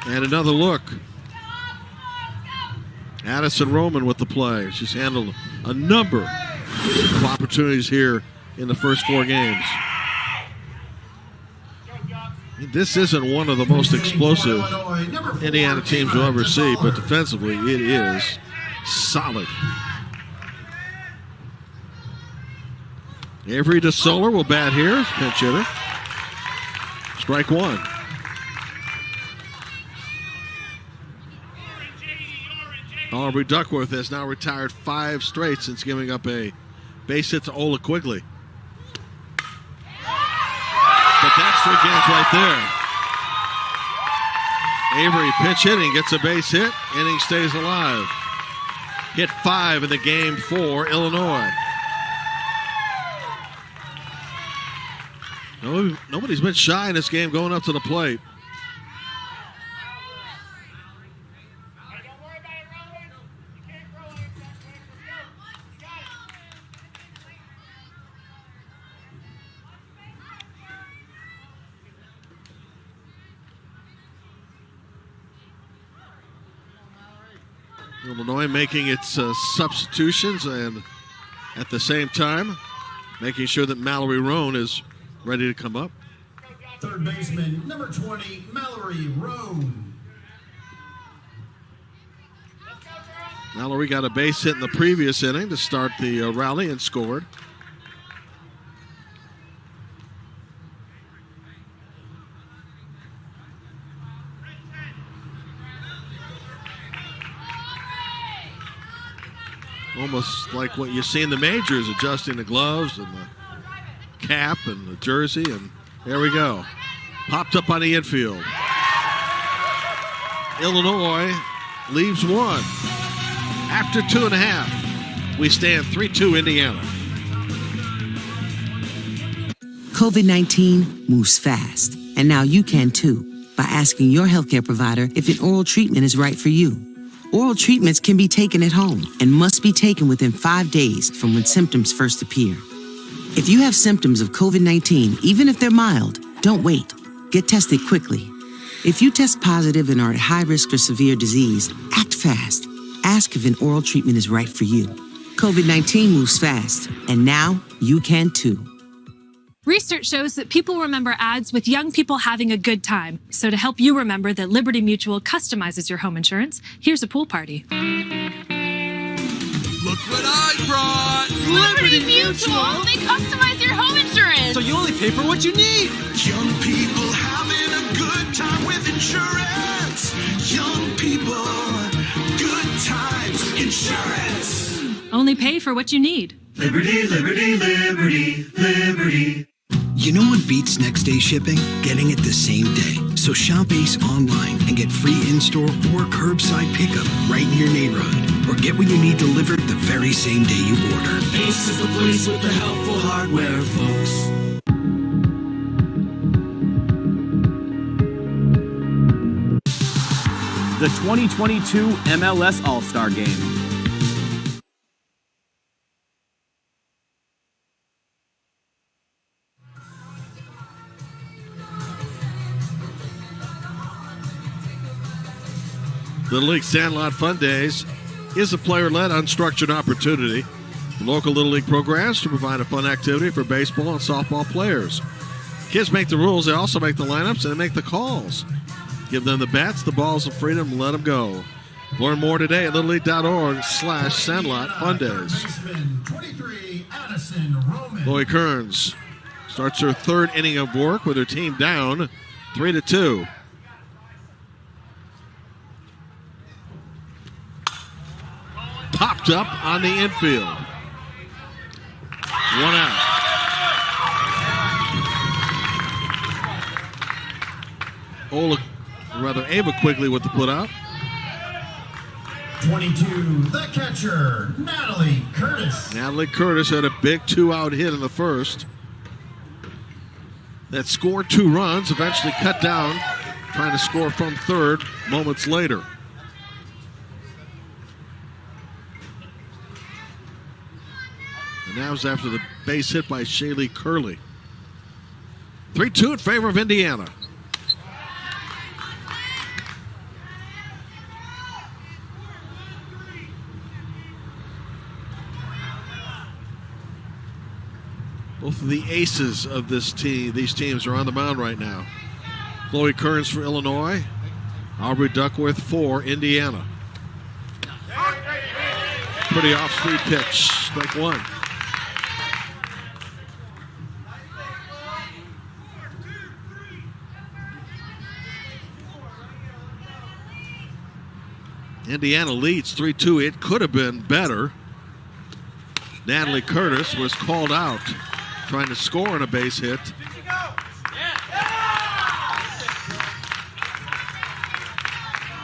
And another look. Addison Roman with the play. She's handled a number of opportunities here in the first 4 games. This isn't one of the most explosive Indiana teams you'll ever see, but defensively it is solid. Avery DeSoler will bat here, pinch hitter. Strike 1. Aubrey Duckworth has now retired 5 straight since giving up a base hit to Ola Quigley. But that's 3 games right there. Avery pitch hitting, gets a base hit, inning stays alive. Hit 5 in the game for Illinois. Nobody's been shy in this game going up to the plate. Illinois making its substitutions and at the same time making sure that Mallory Roan is ready to come up. Third baseman, number 20, Mallory Roan. Mallory got a base hit in the previous inning to start the rally and scored. Almost like what you see in the majors, adjusting the gloves and the cap and the jersey, and there we go. Popped up on the infield. Illinois leaves 1. After 2.5, we stand 3-2 Indiana. COVID-19 moves fast, and now you can too by asking your healthcare provider if an oral treatment is right for you. Oral treatments can be taken at home and must be taken within 5 days from when symptoms first appear. If you have symptoms of COVID-19, even if they're mild, don't wait. Get tested quickly. If you test positive and are at high risk for severe disease, act fast. Ask if an oral treatment is right for you. COVID-19 moves fast, and now you can too. Research shows that people remember ads with young people having a good time. So to help you remember that Liberty Mutual customizes your home insurance, here's a pool party. Look what I brought! Liberty Mutual! They customize your home insurance! So you only pay for what you need! Young people having a good time with insurance! Young people, good times, insurance! Only pay for what you need. Liberty, liberty, liberty, liberty. You know what beats next day shipping? Getting it the same day. So shop Ace online and get free in-store or curbside pickup right in your neighborhood. Or get what you need delivered the very same day you order. Ace is the place with the helpful hardware, folks. The 2022 MLS All-Star Game. Little League Sandlot Fun Days is a player-led, unstructured opportunity for local Little League programs to provide a fun activity for baseball and softball players. Kids make the rules, they also make the lineups, and they make the calls. Give them the bats, the balls of freedom, and let them go. Learn more today at littleleague.org/Sandlot Fun Days. Chloe Kearns starts her third inning of work with her team down 3-2. Popped up on the infield. 1 out. Ava Quigley with the put out. 22, the catcher, Natalie Curtis. Natalie Curtis had a big 2-out hit in the first that scored 2 runs, eventually cut down, trying to score from third moments later. And that was after the base hit by Shaylee Curley. 3-2 in favor of Indiana. Both of the aces of these teams are on the mound right now. Chloe Kearns for Illinois, Aubrey Duckworth for Indiana. Pretty off-speed pitch, strike 1. Indiana leads 3-2. It could have been better. Natalie Curtis was called out trying to score on a base hit.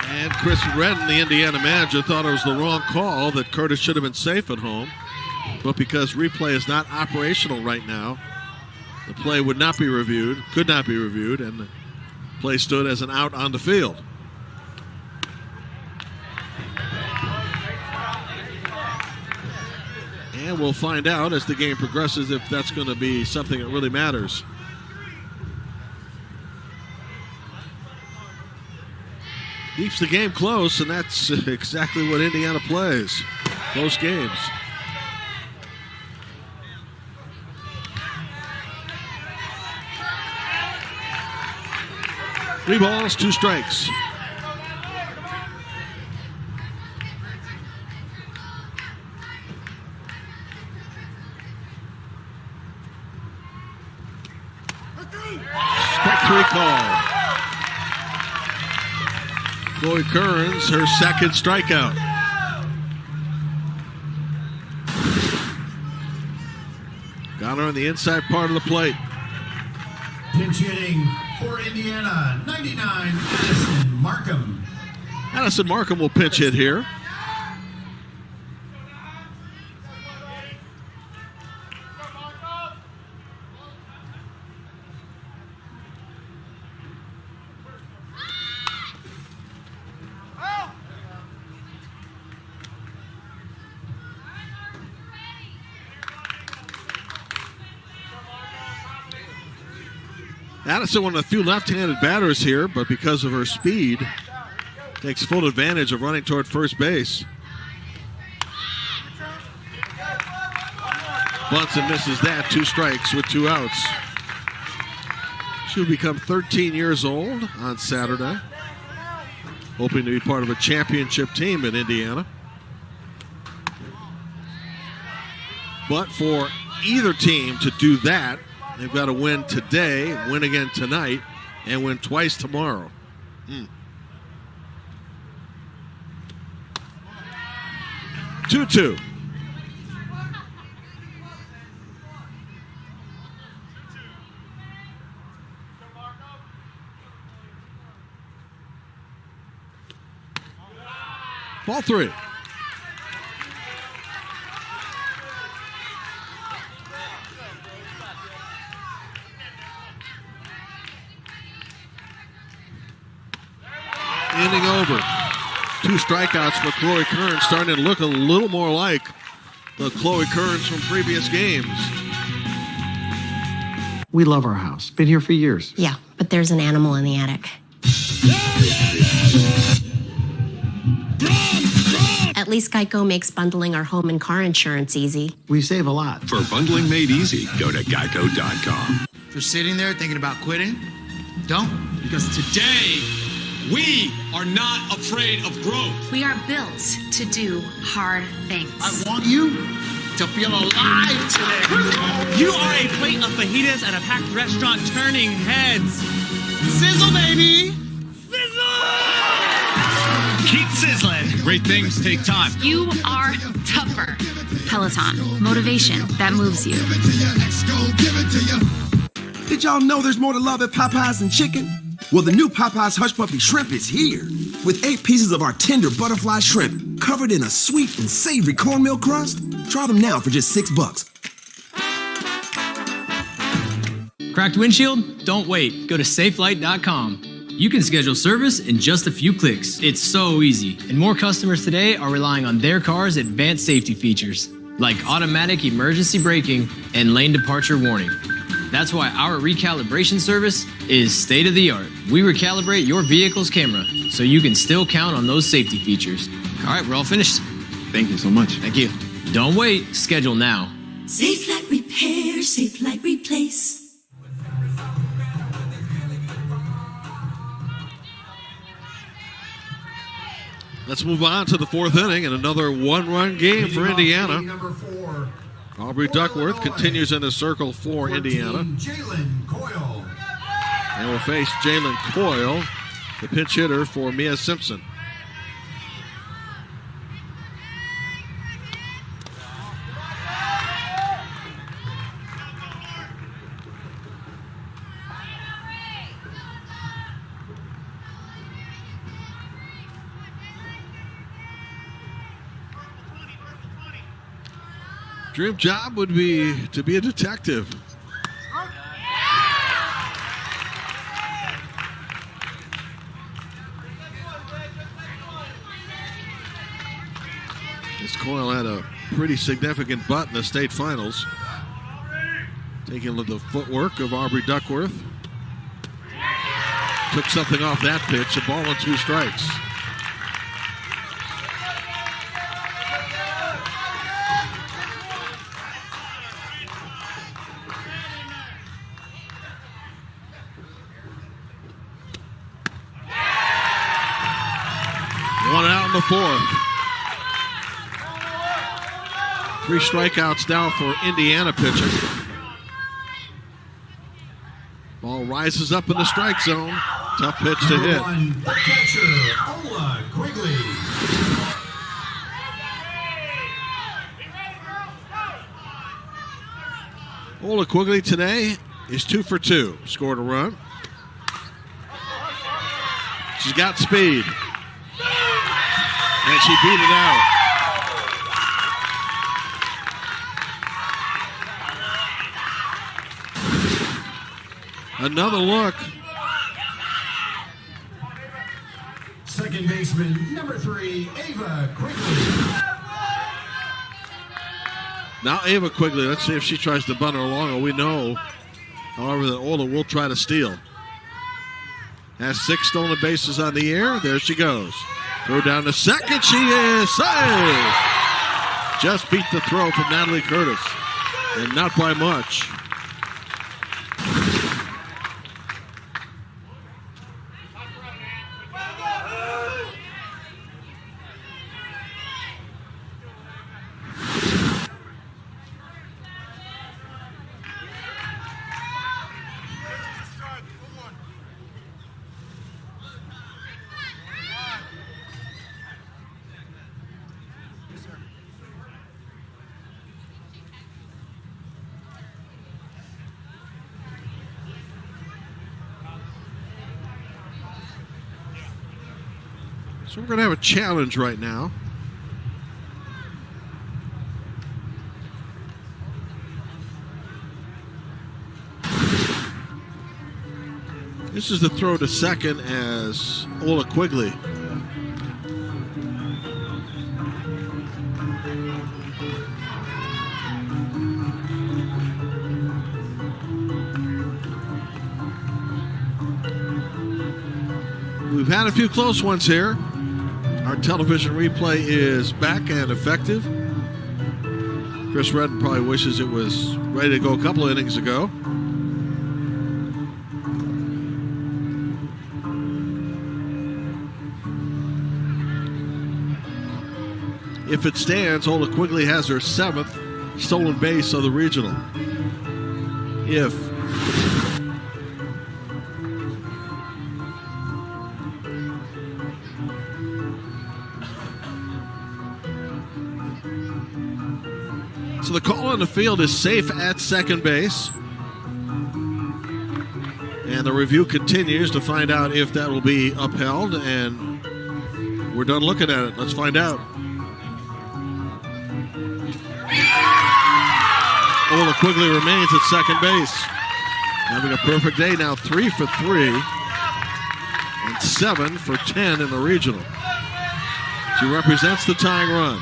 And Chris Redden, the Indiana manager, thought it was the wrong call, that Curtis should have been safe at home. But because replay is not operational right now, the play would not be reviewed, could not be reviewed, and the play stood as an out on the field. And we'll find out as the game progresses if that's going to be something that really matters. Keeps the game close, and that's exactly what Indiana plays. Close games. Three balls, 2 strikes. Strike 3 call. Chloe Kearns, her second strikeout. Got her on the inside part of the plate. Pinch hitting for Indiana, 99, Addison Markham. Addison Markham will pinch hit here. Addison, one of the few left-handed batters here, but because of her speed, takes full advantage of running toward first base. Bunts and misses that. 2 strikes with 2 outs. She'll become 13 years old on Saturday, hoping to be part of a championship team in Indiana. But for either team to do that, they've got to win today, win again tonight, and win twice tomorrow. 2-2. Ball 3. Inning over. 2 strikeouts for Chloe Kearns, starting to look a little more like the Chloe Kearns from previous games. We love our house. Been here for years. Yeah, but there's an animal in the attic. At least Geico makes bundling our home and car insurance easy. We save a lot. For bundling made easy, go to geico.com. For sitting there thinking about quitting, don't. Because today, we are not afraid of growth. We are built to do hard things. I want you to feel alive today. You are a plate of fajitas at a packed restaurant turning heads. Sizzle, baby. Keep sizzling. Great things take time. You are tougher. Peloton. Motivation that moves you. Did y'all know there's more to love at Popeyes than chicken? Well, the new Popeyes Hush Puppy Shrimp is here. With 8 pieces of our tender butterfly shrimp covered in a sweet and savory cornmeal crust. Try them now for just $6. Cracked windshield? Don't wait. Go to safelight.com. You can schedule service in just a few clicks. It's so easy. And more customers today are relying on their car's advanced safety features, like automatic emergency braking and lane departure warning. That's why our recalibration service is state of the art. We recalibrate your vehicle's camera so you can still count on those safety features. All right, we're all finished. Thank you so much. Thank you. Don't wait. Schedule now. Safe Light Repair, Safe Light Replace. Let's move on to the 4th inning and another 1-run game for Indiana. Aubrey Duckworth continues in the circle for Indiana. Jalen Coyle. And will face Jalen Coyle, the pinch hitter for Mia Simpson. Dream job would be to be a detective. This Coyle had a pretty significant butt in the state finals. Taking the footwork of Aubrey Duckworth. Took something off that pitch, a ball and 2 strikes. One out in the 4th. 3 strikeouts now for Indiana pitching. Ball rises up in the strike zone. Tough pitch to hit. The catcher, Ola Quigley. Ola Quigley today is 2 for 2. Scored a run. She's got speed. And she beat it out. Another look. Second baseman, number 3, Ava Quigley. Now Ava Quigley, let's see if she tries to bunt her along. We know However, that Ola will try to steal. Has 6 stolen bases on the air. There she goes. Throw down to second. She is saved. Just beat the throw from Natalie Curtis, and not by much. So we're going to have a challenge right now. This is the throw to second as Ola Quigley. We've had a few close ones here. Our television replay is back and effective. Chris Redden probably wishes it was ready to go a couple of innings ago. If it stands, Ola Quigley has her 7th stolen base of the regional. If So the call on the field is safe at second base. And the review continues to find out if that will be upheld. And we're done looking at it. Let's find out. Ola Quigley remains at second base. Having a perfect day now, 3 for 3. And 7 for 10 in the regional. She represents the tying run.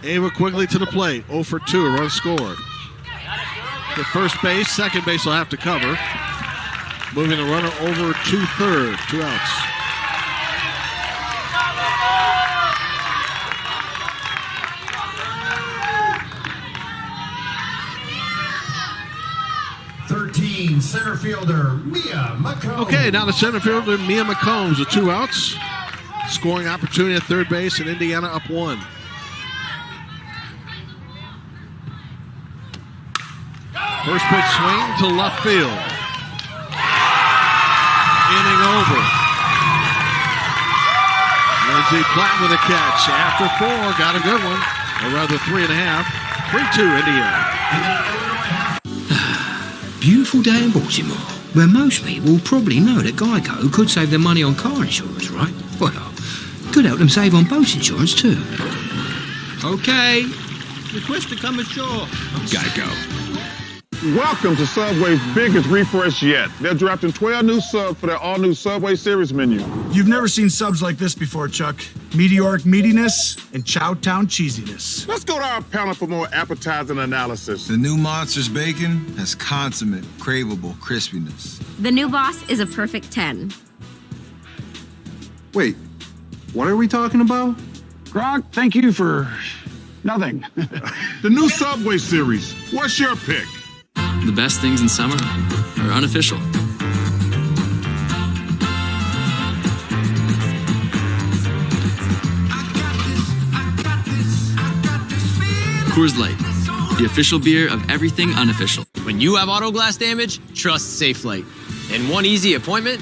Ava Quigley to the plate, 0 for 2, run scored. The first base, second base will have to cover. Moving the runner over to third, 2 outs. Center fielder Mia McCombs. Okay, now the center fielder Mia McCombs with 2 outs. Scoring opportunity at third base, and Indiana up 1. First pitch swing to left field. Inning over. Lindsey Platt with a catch. After 4, got a good one. Or rather 3.5. 3-2 Indiana. Beautiful day in Baltimore, where most people probably know that Geico could save them money on car insurance, right? Well, could help them save on boat insurance too. Okay. Request to come ashore. Geico. Welcome to Subway's biggest refresh yet. They're drafting 12 new subs for their all-new Subway Series menu. You've never seen subs like this before, Chuck. Meteoric meatiness and Chowtown cheesiness. Let's go to our panel for more appetizing analysis. The new Monsters Bacon has consummate, craveable crispiness. The new boss is a perfect 10. Wait, what are we talking about? Grog, thank you for nothing. The new Subway Series. What's your pick? The best things in summer are unofficial. Coors Light, the official beer of everything unofficial. When you have auto glass damage, trust SafeLight. In one easy appointment,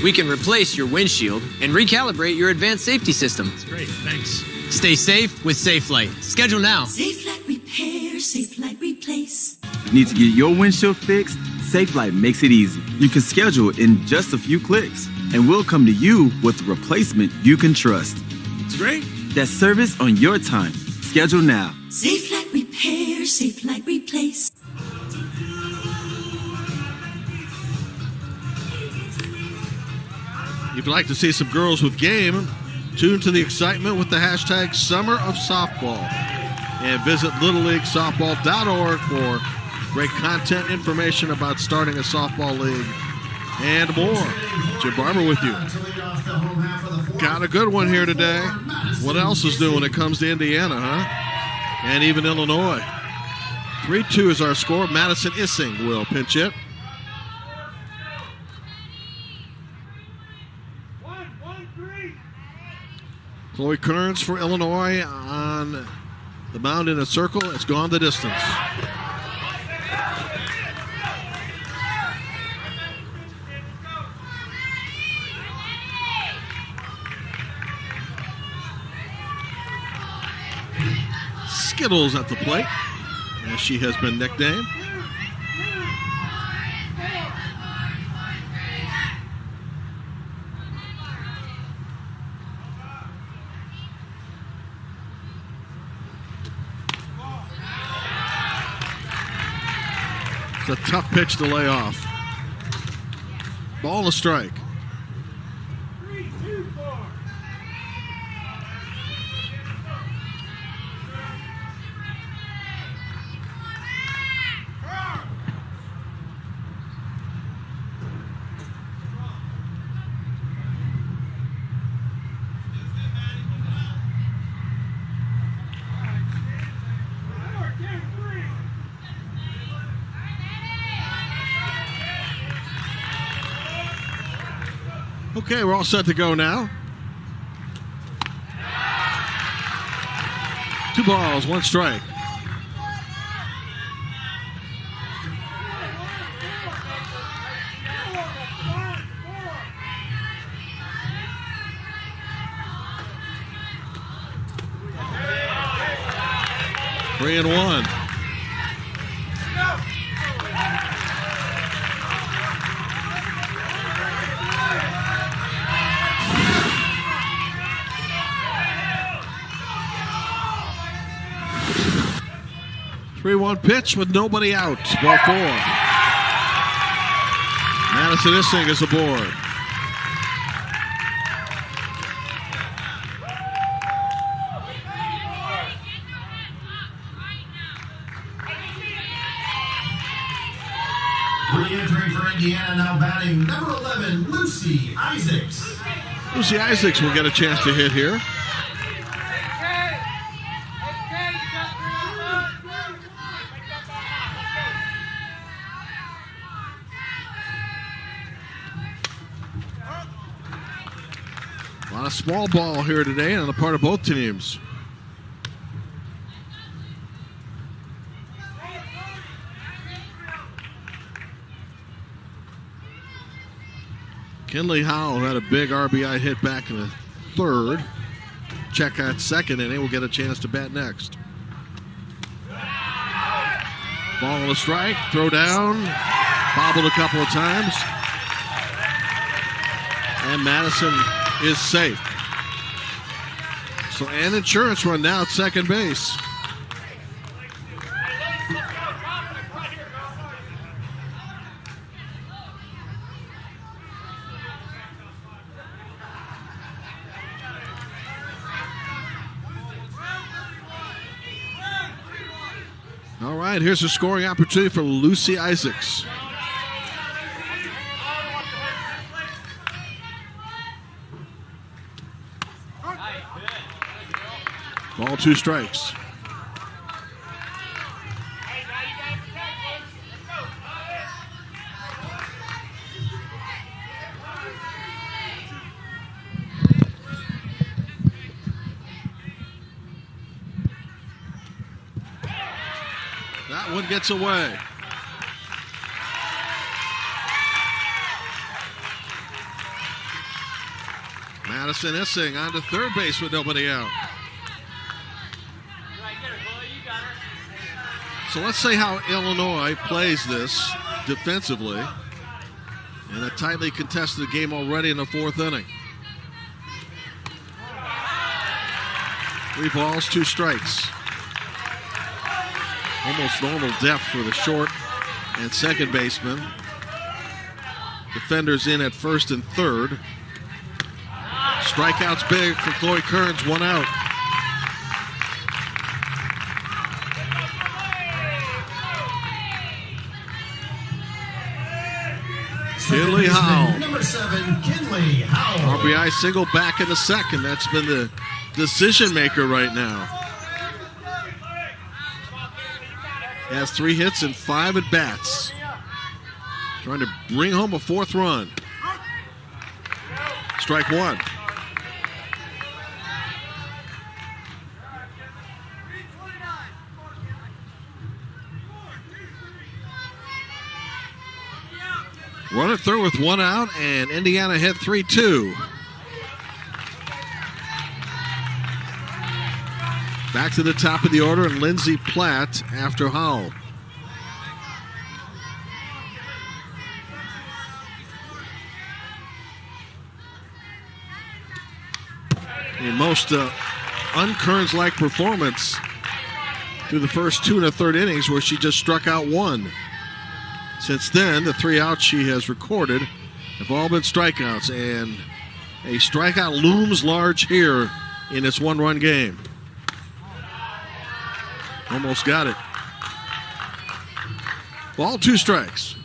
we can replace your windshield and recalibrate your advanced safety system. That's great, thanks. Stay safe with SafeLight. Schedule now. SafeLight Repair, SafeLight Replace. Need to get your windshield fixed? SafeLight makes it easy. You can schedule in just a few clicks, and we'll come to you with a replacement you can trust. It's great. That's service on your time. Schedule now. SafeLight Repair, SafeLight Replace. If you'd like to see some girls with game, Tune to the excitement with the hashtag Summer of Softball. And visit LittleLeagueSoftball.org for great content, information about starting a softball league, and more. Jim Barber with you. Got a good one here today. What else is new when it comes to Indiana, huh? And even Illinois. 3-2 is our score. Madison Issing will pinch hit. Chloe Kearns for Illinois on the mound in a circle. It's gone the distance. Skittles at the plate, as she has been nicknamed. It's a tough pitch to lay off. Ball and a strike. Okay, we're all set to go now. 2 balls, 1 strike. Three and 1. Three-one pitch with nobody out. Ball 4. Madison Issing is aboard. Re-entering for Indiana, now batting number 11, Lucy Isaacs. Lucy Isaacs will get a chance to hit here. A lot of small ball here today on the part of both teams. Kinley Howell had a big RBI hit back in the 3rd. Check at 2nd inning. We'll get a chance to bat next. Ball and a strike. Throw down. Bobbled a couple of times. And Madison is safe. So an insurance run now at second base. All right, here's a scoring opportunity for Lucy Isaacs. Ball, 2 strikes. That one gets away. Madison Issing on to third base with nobody out. So let's see how Illinois plays this defensively in a tightly contested game already in the 4th inning. 3 balls, 2 strikes. Almost normal depth for the short and second baseman. Defenders in at 1st and 3rd. Strikeouts big for Chloe Kearns, 1 out. Kinley Howell. Number 7, Kinley Howell. RBI single back in the second. That's been the decision maker right now. Has 3 hits and 5 at bats. Trying to bring home a 4th run. Strike 1. Runner through with 1 out, and Indiana hit 3-2. Back to the top of the order, and Lindsey Platt after Howell. A most un-Kearns-like performance through the first 2 1/3 innings, where she just struck out 1. Since then, the 3 outs she has recorded have all been strikeouts, and a strikeout looms large here in this 1-run game. Almost got it. Ball, 2 strikes.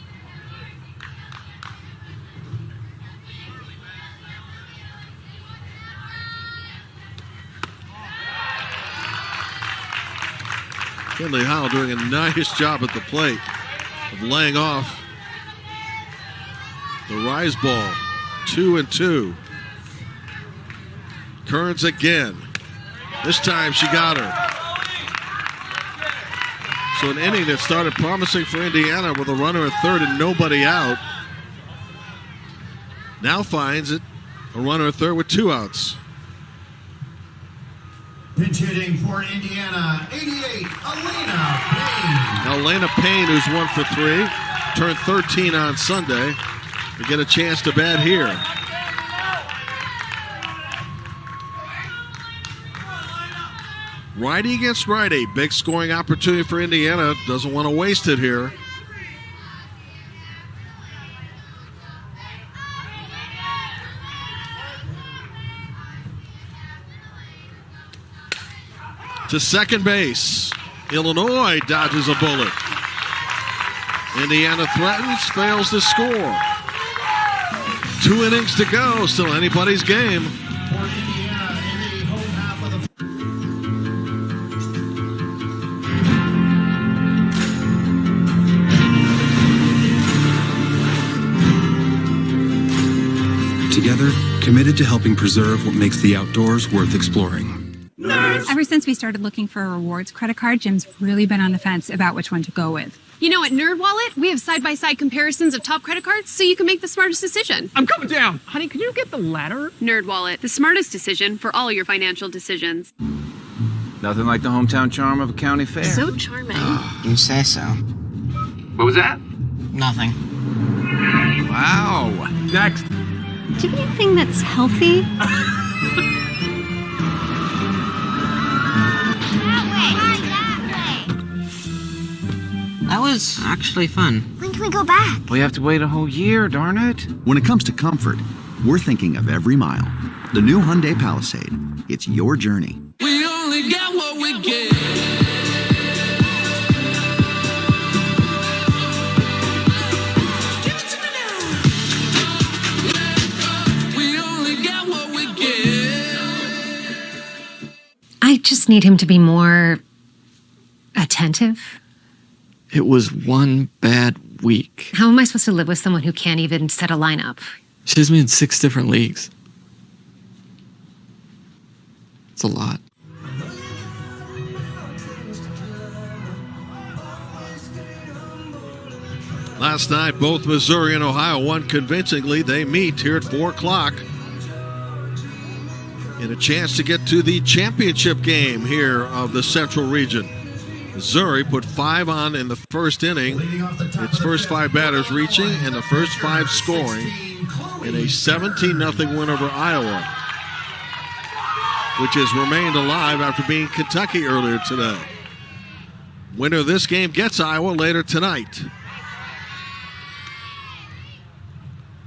Kinley Howell doing a nice job at the plate of laying off the rise ball. 2-2. Kearns again. This time she got her. So an inning that started promising for Indiana with a runner at third and nobody out now finds it a runner at third with 2 outs. Pinch hitting for Indiana, 88, Elena Payne. Elena Payne, who's 1 for 3, turned 13 on Sunday, to get a chance to bat here. Righty against righty, big scoring opportunity for Indiana. Doesn't want to waste it here. To second base. Illinois dodges a bullet. Indiana threatens, fails to score. 2 innings to go, still anybody's game. Together, committed to helping preserve what makes the outdoors worth exploring. Ever since we started looking for a rewards credit card, Jim's really been on the fence about which one to go with. You know, at NerdWallet, we have side-by-side comparisons of top credit cards so you can make the smartest decision. I'm coming down. Honey, can you get the ladder? NerdWallet, the smartest decision for all your financial decisions. Nothing like the hometown charm of a county fair. So charming. You say so. What was that? Nothing. Wow. Next. Do you have anything that's healthy? That was actually fun. When can we go back? We have to wait a whole year, darn it. When it comes to comfort, we're thinking of every mile. The new Hyundai Palisade. It's your journey. We only get what we get. We only get what we get. I just need him to be more attentive. It was one bad week. How am I supposed to live with someone who can't even set a lineup? She has me in 6 different leagues. It's a lot. Last night, both Missouri and Ohio won convincingly. They meet here at 4 o'clock. And a chance to get to the championship game here of the Central Region. Missouri put 5 on in the first inning. Its first 5 batters reaching and the first 5 scoring in a 17-0 win over Iowa, which has remained alive after beating Kentucky earlier today. Winner of this game gets Iowa later tonight.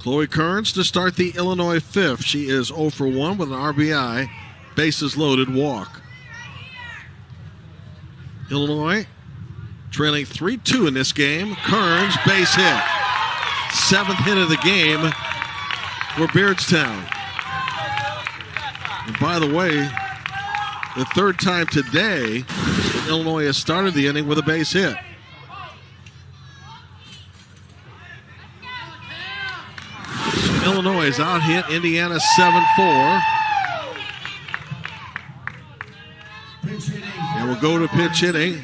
Chloe Kearns to start the Illinois fifth. She is 0 for 1 with an RBI, bases loaded walk. Illinois trailing 3-2 in this game. Kearns, base hit. 7th hit of the game for Beardstown. And by the way, the 3rd time today that Illinois has started the inning with a base hit. So Illinois is out hit Indiana 7-4. And we'll go to pitch hitting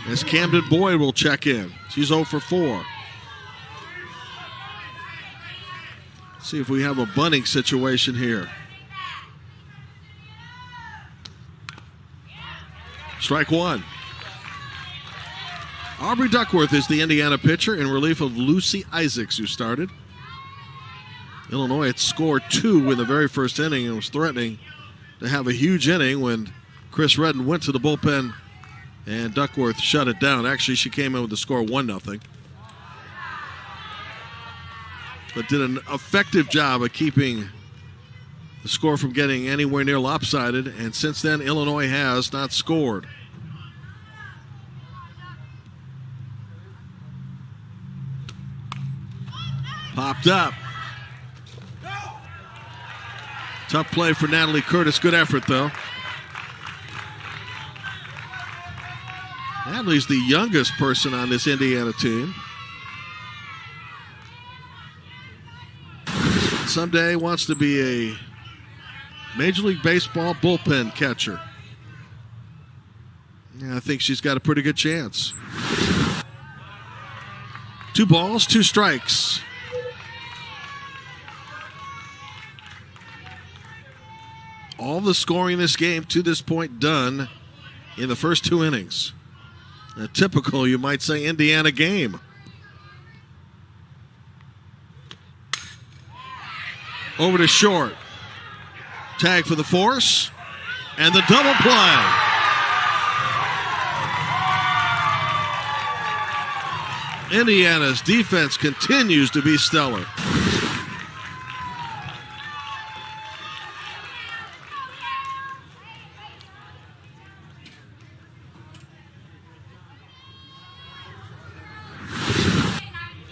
as Camden Boyd will check in. She's 0 for 4. See if we have a bunting situation here. Strike one. Aubrey Duckworth is the Indiana pitcher in relief of Lucy Isaacs, who started. Illinois had scored 2 in the very first inning and was threatening to have a huge inning when Chris Redden went to the bullpen and Duckworth shut it down. Actually, she came in with the score 1-0. But did an effective job of keeping the score from getting anywhere near lopsided. And since then, Illinois has not scored. Popped up. Tough play for Natalie Curtis. Good effort, though. Natalie's the youngest person on this Indiana team. Someday wants to be a Major League Baseball bullpen catcher. Yeah, I think she's got a pretty good chance. 2 balls, 2 strikes. All the scoring in this game to this point done in the first 2 innings. A typical, you might say, Indiana game. Over to short. Tag for the force. And the double play. Indiana's defense continues to be stellar.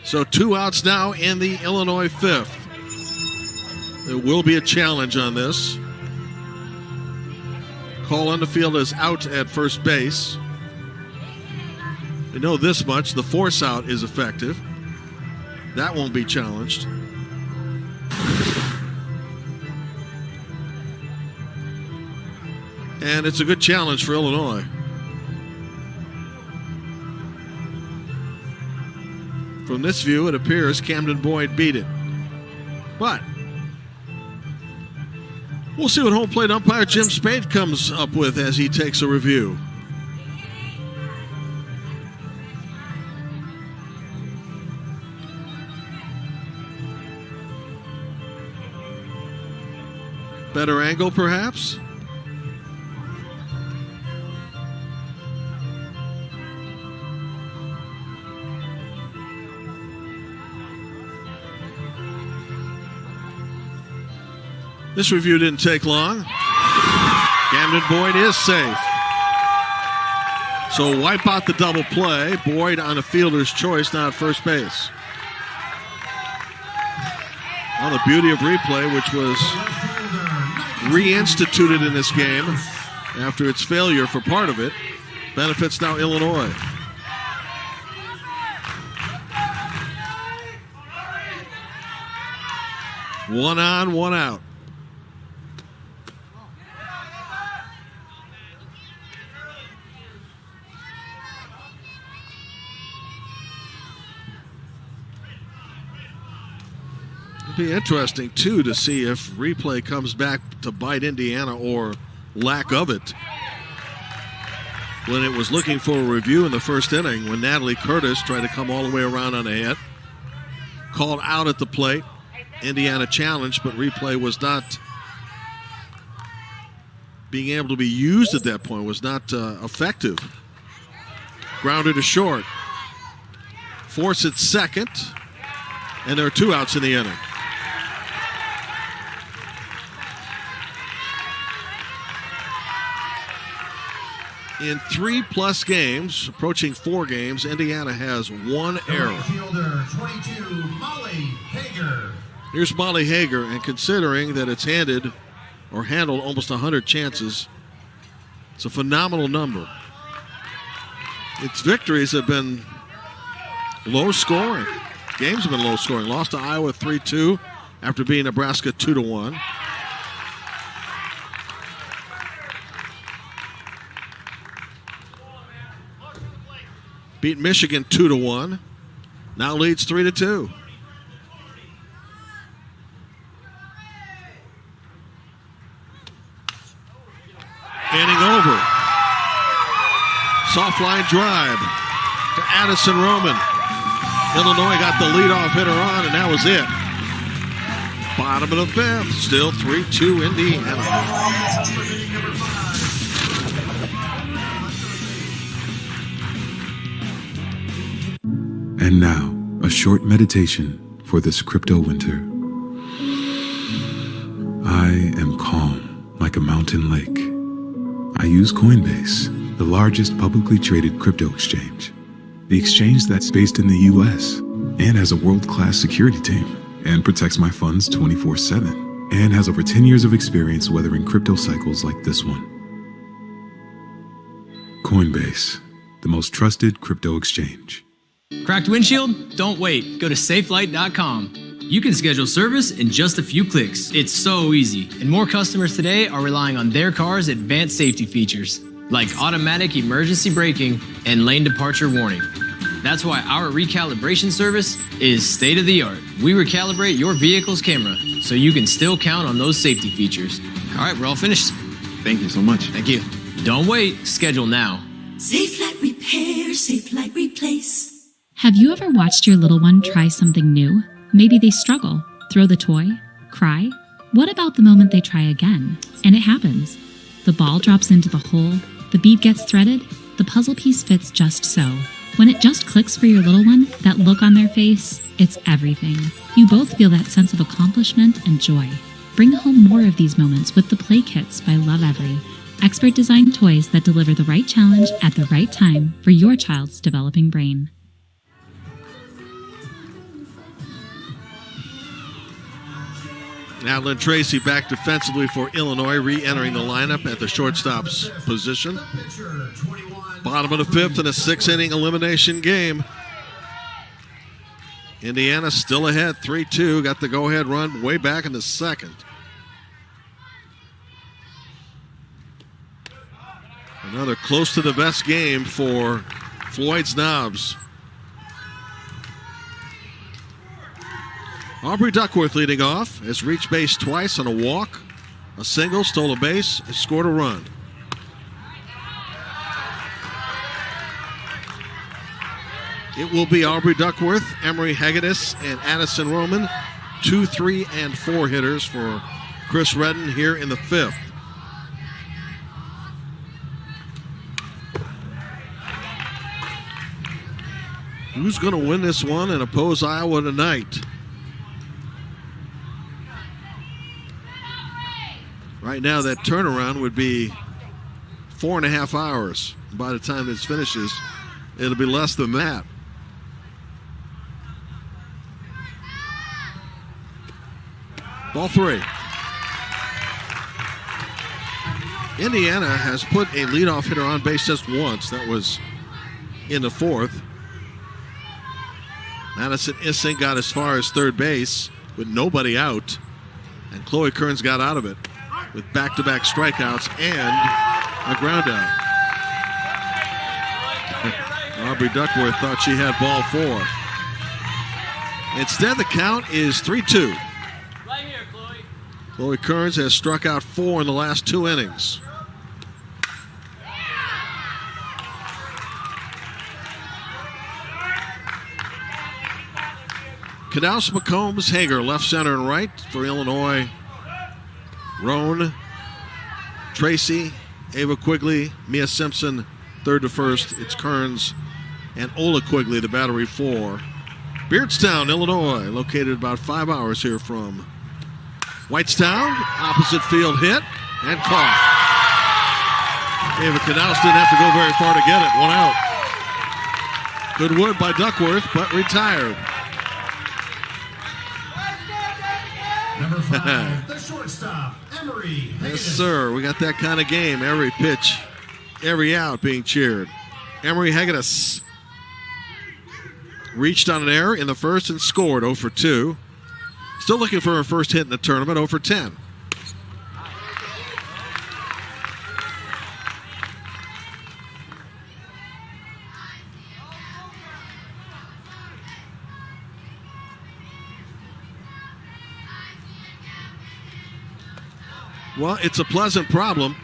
So 2 outs now in the Illinois fifth. There will be a challenge on this. Cole on the field is out at first base. We know this much. The force out is effective. That won't be challenged. And it's a good challenge for Illinois. From this view, it appears Camden Boyd beat it. But we'll see what home plate umpire Jim Spade comes up with as he takes a review. Better angle, perhaps? This review didn't take long. Camden Boyd is safe. So wipe out the double play. Boyd on a fielder's choice, now at first base. Well, the beauty of replay, which was reinstituted in this game after its failure for part of it, benefits now Illinois. One on, one out. It'll be interesting, too, to see if replay comes back to bite Indiana or lack of it. When it was looking for a review in the first inning, when Natalie Curtis tried to come all the way around on a hit, called out at the plate, Indiana challenged, but replay was not being able to be used at that point, was not effective. Grounded to short. Force at second. And there are 2 outs in the inning. In 3+ games, approaching 4 games, Indiana has 1 error. Fielder 22, Molly Hager. Here's Molly Hager, and considering that it's handled almost 100 chances, it's a phenomenal number. Its victories have been low scoring. Games have been low scoring. Lost to Iowa 3-2 after beating Nebraska 2-1. Beat Michigan 2-1. Now leads 3-2. Inning over. Soft line drive to Addison Roman. Illinois got the leadoff hitter on, and that was it. Bottom of the 5th, still 3-2 Indiana. And now, a short meditation for this crypto winter. I am calm like a mountain lake. I use Coinbase, the largest publicly traded crypto exchange. The exchange that's based in the US and has a world-class security team and protects my funds 24/7 and has over 10 years of experience weathering crypto cycles like this one. Coinbase, the most trusted crypto exchange. Cracked windshield? Don't wait. Go to safelight.com. You can schedule service in just a few clicks. It's so easy. And more customers today are relying on their car's advanced safety features, like automatic emergency braking and lane departure warning. That's why our recalibration service is state of the art. We recalibrate your vehicle's camera so you can still count on those safety features. All right, we're all finished. Thank you so much. Thank you. Don't wait. Schedule now. Safe Light Repair, Safe Light Replace. Have you ever watched your little one try something new? Maybe they struggle, throw the toy, cry. What about the moment they try again? And it happens. The ball drops into the hole, the bead gets threaded, the puzzle piece fits just so. When it just clicks for your little one, that look on their face, it's everything. You both feel that sense of accomplishment and joy. Bring home more of these moments with the Play Kits by Lovevery. Expert designed toys that deliver the right challenge at the right time for your child's developing brain. Adeline Tracy back defensively for Illinois, re-entering the lineup at the shortstop's position. Bottom of the 5th in a 6-inning elimination game. Indiana still ahead, 3-2. Got the go-ahead run way back in the 2nd. Another close to the best game for Floyd's Knobs. Aubrey Duckworth leading off, has reached base twice on a walk, a single, stole a base, has scored a run. It will be Aubrey Duckworth, Emery Hagedis, and Addison Roman, 2, 3, and 4 hitters for Chris Redden here in the 5th. Who's going to win this one and oppose Iowa tonight? Right now, that turnaround would be 4.5 hours. By the time this finishes, it'll be less than that. Ball 3. Indiana has put a leadoff hitter on base just once. That was in the 4th. Madison Issing got as far as third base with nobody out, and Chloe Kearns got out of it with back-to-back strikeouts and a ground out. Aubrey Duckworth thought she had ball 4. Instead, the count is 3-2. Right here, Chloe. Chloe Kearns has struck out 4 in the last 2 innings. Knaus, McCombs, Hager, left, center, and right for Illinois. Roan, Tracy, Ava Quigley, Mia Simpson, third to first. It's Kearns and Ola Quigley, the battery 4. Beardstown, Illinois, located about 5 hours here from Whitestown. Opposite field hit and caught. David Canals didn't have to go very far to get it. 1 out. Good wood by Duckworth, but retired. Number 5, the shortstop, Emery. Yes, sir. We got that kind of game. Every pitch, every out being cheered. Emery Hegedus reached on an error in the first and scored 0 for 2. Still looking for her first hit in the tournament, 0 for 10. Well, it's a pleasant problem.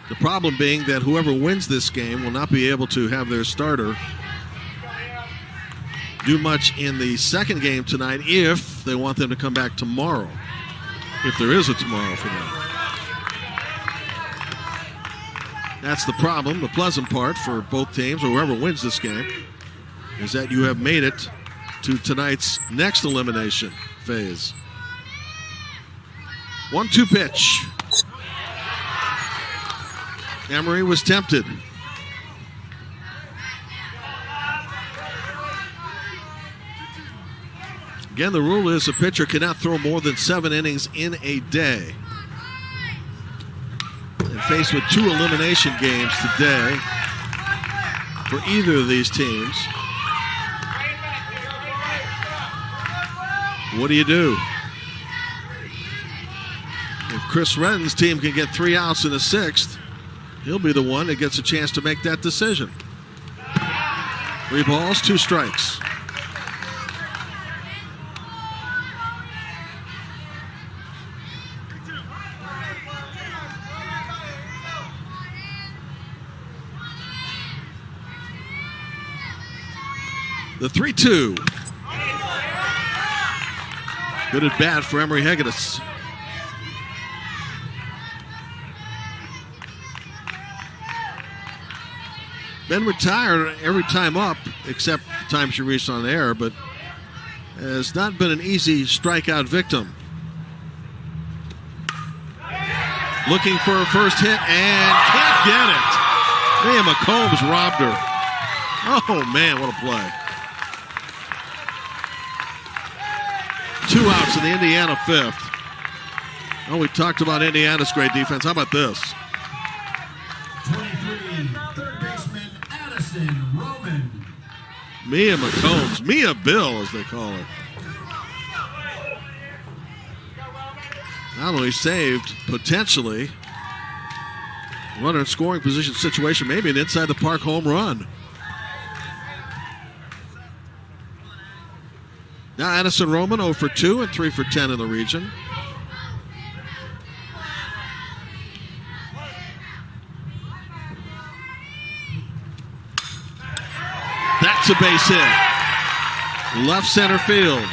The problem being that whoever wins this game will not be able to have their starter do much in the second game tonight if they want them to come back tomorrow, if there is a tomorrow for them. That's the problem. The pleasant part for both teams, or whoever wins this game, is that you have made it to tonight's next elimination phase. 1-2 pitch. Emery was tempted. Again, the rule is a pitcher cannot throw more than 7 innings in a day. And faced with 2 elimination games today for either of these teams, what do you do? If Chris Redden's team can get 3 outs in the 6th, he'll be the one that gets a chance to make that decision. 3 balls, 2 strikes. The 3-2. Good at bat for Emery Hegedus. Been retired every time up, except the time she reached on the air, but has not been an easy strikeout victim. Looking for her first hit and can't get it. Mia McCombs robbed her. Oh man, what a play. 2 outs in the Indiana 5th. Oh, we talked about Indiana's great defense. How about this? 23, third baseman Addison Roman. Mia McCombs, Mia Bill as they call her. Not only saved, potentially, runner in scoring position situation, maybe an inside the park home run. Now Addison Roman 0 for 2 and 3 for 10 in the region. That's a base hit. Left center field.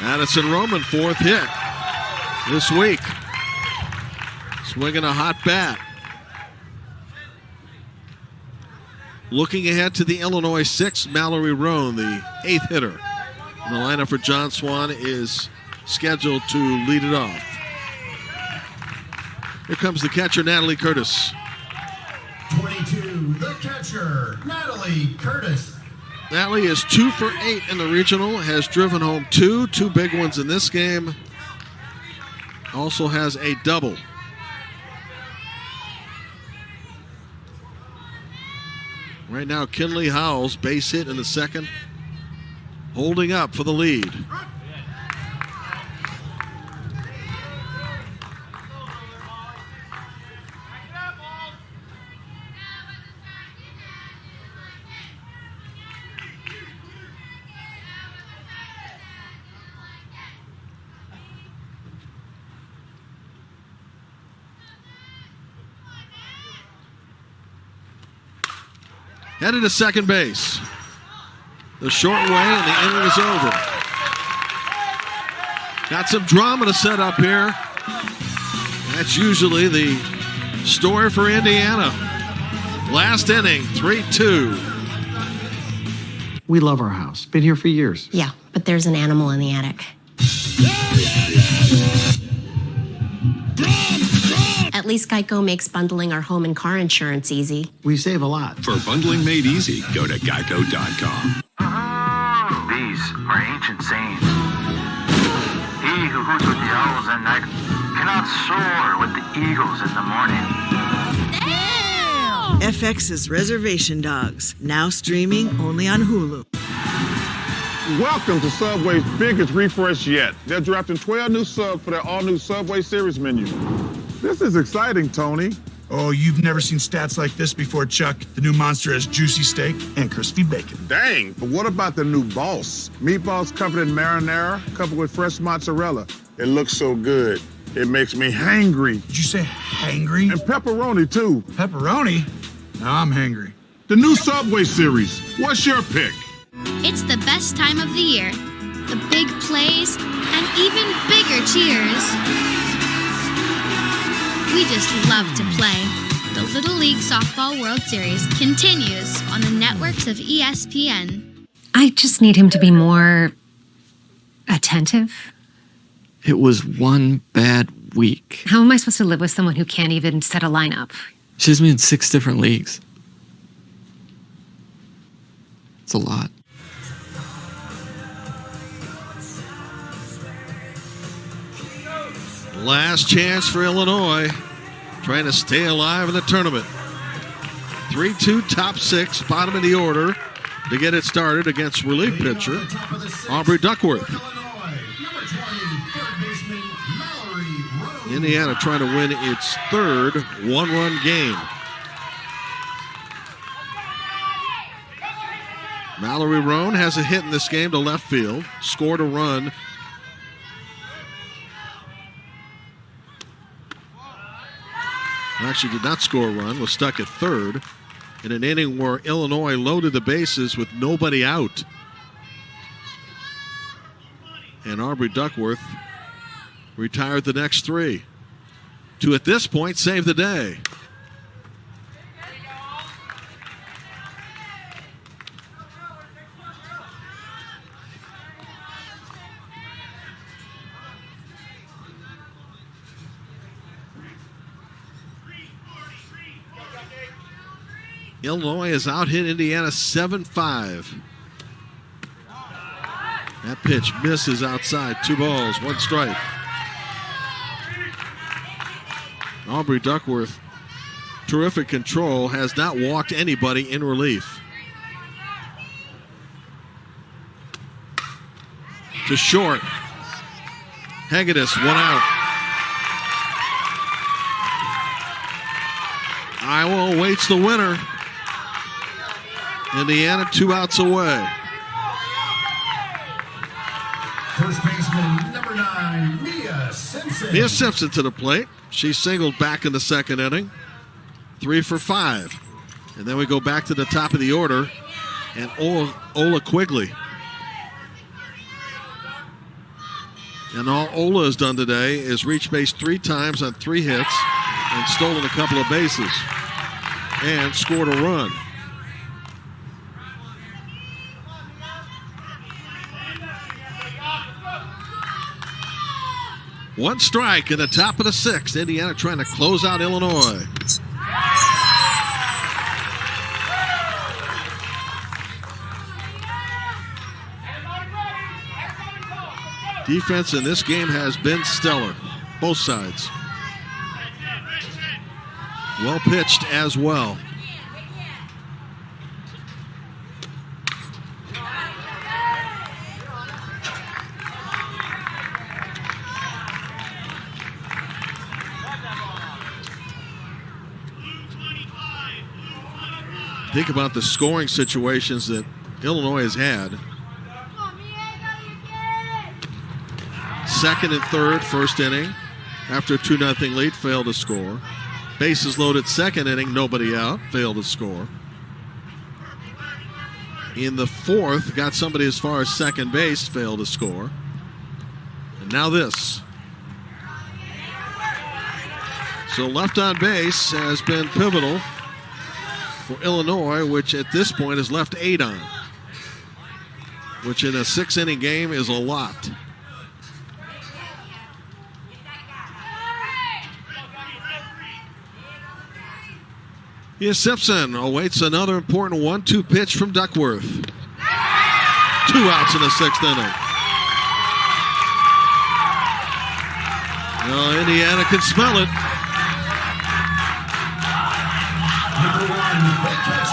Addison Roman, 4th hit this week. Swinging a hot bat. Looking ahead to the Illinois 6th, Mallory Roan, the 8th hitter. And the lineup for John Swan is scheduled to lead it off. Here comes the catcher, Natalie Curtis. 22, the catcher, Natalie Curtis. Natalie is 2 for 8 in the regional, has driven home 2 big ones in this game. Also has a double. Right now, Kinley Howells, base hit in the 2nd, holding up for the lead. Headed to second base. The short way and the inning is over. Got some drama to set up here. That's usually the story for Indiana. Last inning, 3-2. We love our house. Been here for years. Yeah, but there's an animal in the attic. At least Geico makes bundling our home and car insurance easy. We save a lot. For bundling made easy, go to geico.com. These are ancient sayings. He who hoots with the owls at night cannot soar with the eagles in the morning. FX's Reservation Dogs, now streaming only on Hulu. Welcome to Subway's biggest refresh yet. They're drafting 12 new subs for their all-new Subway series menu. This is exciting, Tony. Oh, you've never seen stats like this before, Chuck. The new monster has juicy steak and crispy bacon. Dang, but what about the new Boss? Meatballs covered in marinara, coupled with fresh mozzarella. It looks so good. It makes me hangry. Did you say hangry? And pepperoni, too. Pepperoni? Now I'm hangry. The new Subway series. What's your pick? It's the best time of the year. The big plays and even bigger cheers. We just love to play. The Little League Softball World Series continues on the networks of ESPN. I just need him to be more attentive. It was one bad week. How am I supposed to live with someone who can't even set a lineup? She has me in 6 different leagues. It's a lot. Last chance for Illinois, trying to stay alive in the tournament. 3-2 top 6, bottom of the order to get it started against relief pitcher Aubrey Duckworth. Indiana trying to win its third one-run game. Mallory Roan has a hit in this game to left field, scored a run. Actually did not score a run, was stuck at third in an inning where Illinois loaded the bases with nobody out. And Aubrey Duckworth retired the next 3 to, at this point, save the day. Illinois has out-hit Indiana 7-5. That pitch misses outside. 2 balls, 1 strike. Aubrey Duckworth, terrific control, has not walked anybody in relief. To short. Hegedus, 1 out. Iowa awaits the winner. Indiana 2 outs away. First baseman, number 9, Mia Simpson. Mia Simpson to the plate. She singled back in the second inning. 3 for 5. And then we go back to the top of the order. And Ola Quigley. And all Ola has done today is reach base 3 times on 3 hits and stolen a couple of bases and scored a run. One strike in the top of the 6th. Indiana trying to close out Illinois. Defense in this game has been stellar, both sides. Well pitched as well. Think about the scoring situations that Illinois has had. Second and third, first inning. After a 2-0 lead, failed to score. Bases loaded, second inning, nobody out, failed to score. In the 4th, got somebody as far as second base, failed to score. And now this. So left on base has been pivotal for Illinois, which at this point has left 8 on. which in a 6-inning game is a lot. Here's Simpson. Awaits another important 1-2 pitch from Duckworth. 2 outs in the 6th inning. Well, Indiana can smell it.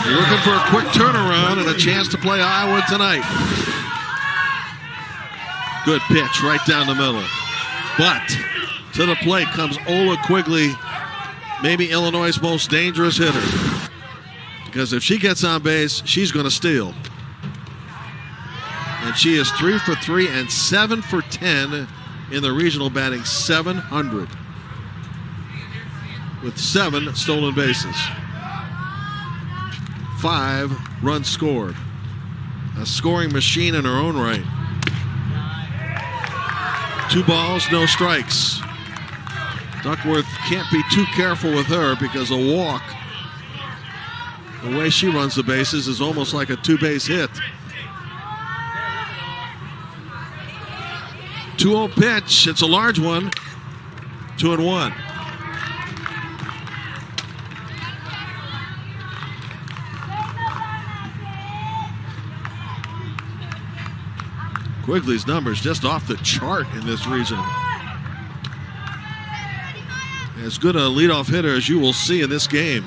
You're looking for a quick turnaround and a chance to play Iowa tonight. Good pitch right down the middle. But to the plate comes Ola Quigley, maybe Illinois' most dangerous hitter. Because if she gets on base, she's going to steal. And she is 3 for 3 and 7 for 10 in the regional, batting .700 with 7 stolen bases. 5 runs scored. A scoring machine in her own right. 2 balls, no strikes. Duckworth can't be too careful with her because a walk, the way she runs the bases, is almost like a 2-base hit. 2-0 pitch. It's a large one. 2-1. Quigley's numbers just off the chart in this regional. As good a leadoff hitter as you will see in this game.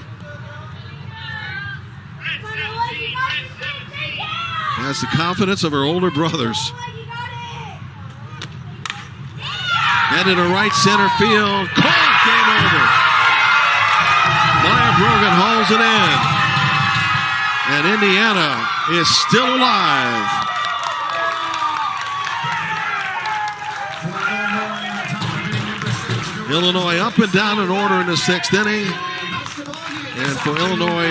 Has the confidence of her older brothers. And in a right center field. Caught! Game over. Maya Brogan hauls it in. And Indiana is still alive. Illinois up and down in order in the 6th inning. And for Illinois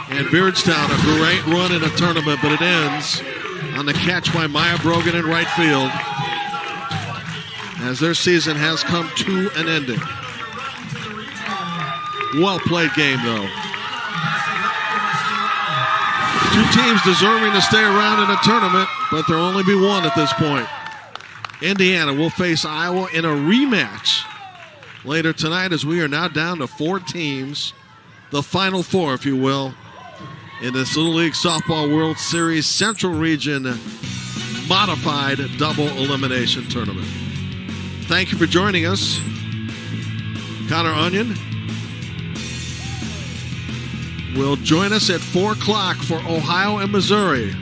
and Beardstown, a great run in a tournament, but it ends on the catch by Maya Brogan in right field as their season has come to an ending. Well played game, though. 2 teams deserving to stay around in a tournament, but there'll only be one at this point. Indiana will face Iowa in a rematch later tonight, as we are now down to 4 teams, the Final 4, if you will, in this Little League Softball World Series Central Region modified double elimination tournament. Thank you for joining us. Connor Onion will join us at 4 o'clock for Ohio and Missouri.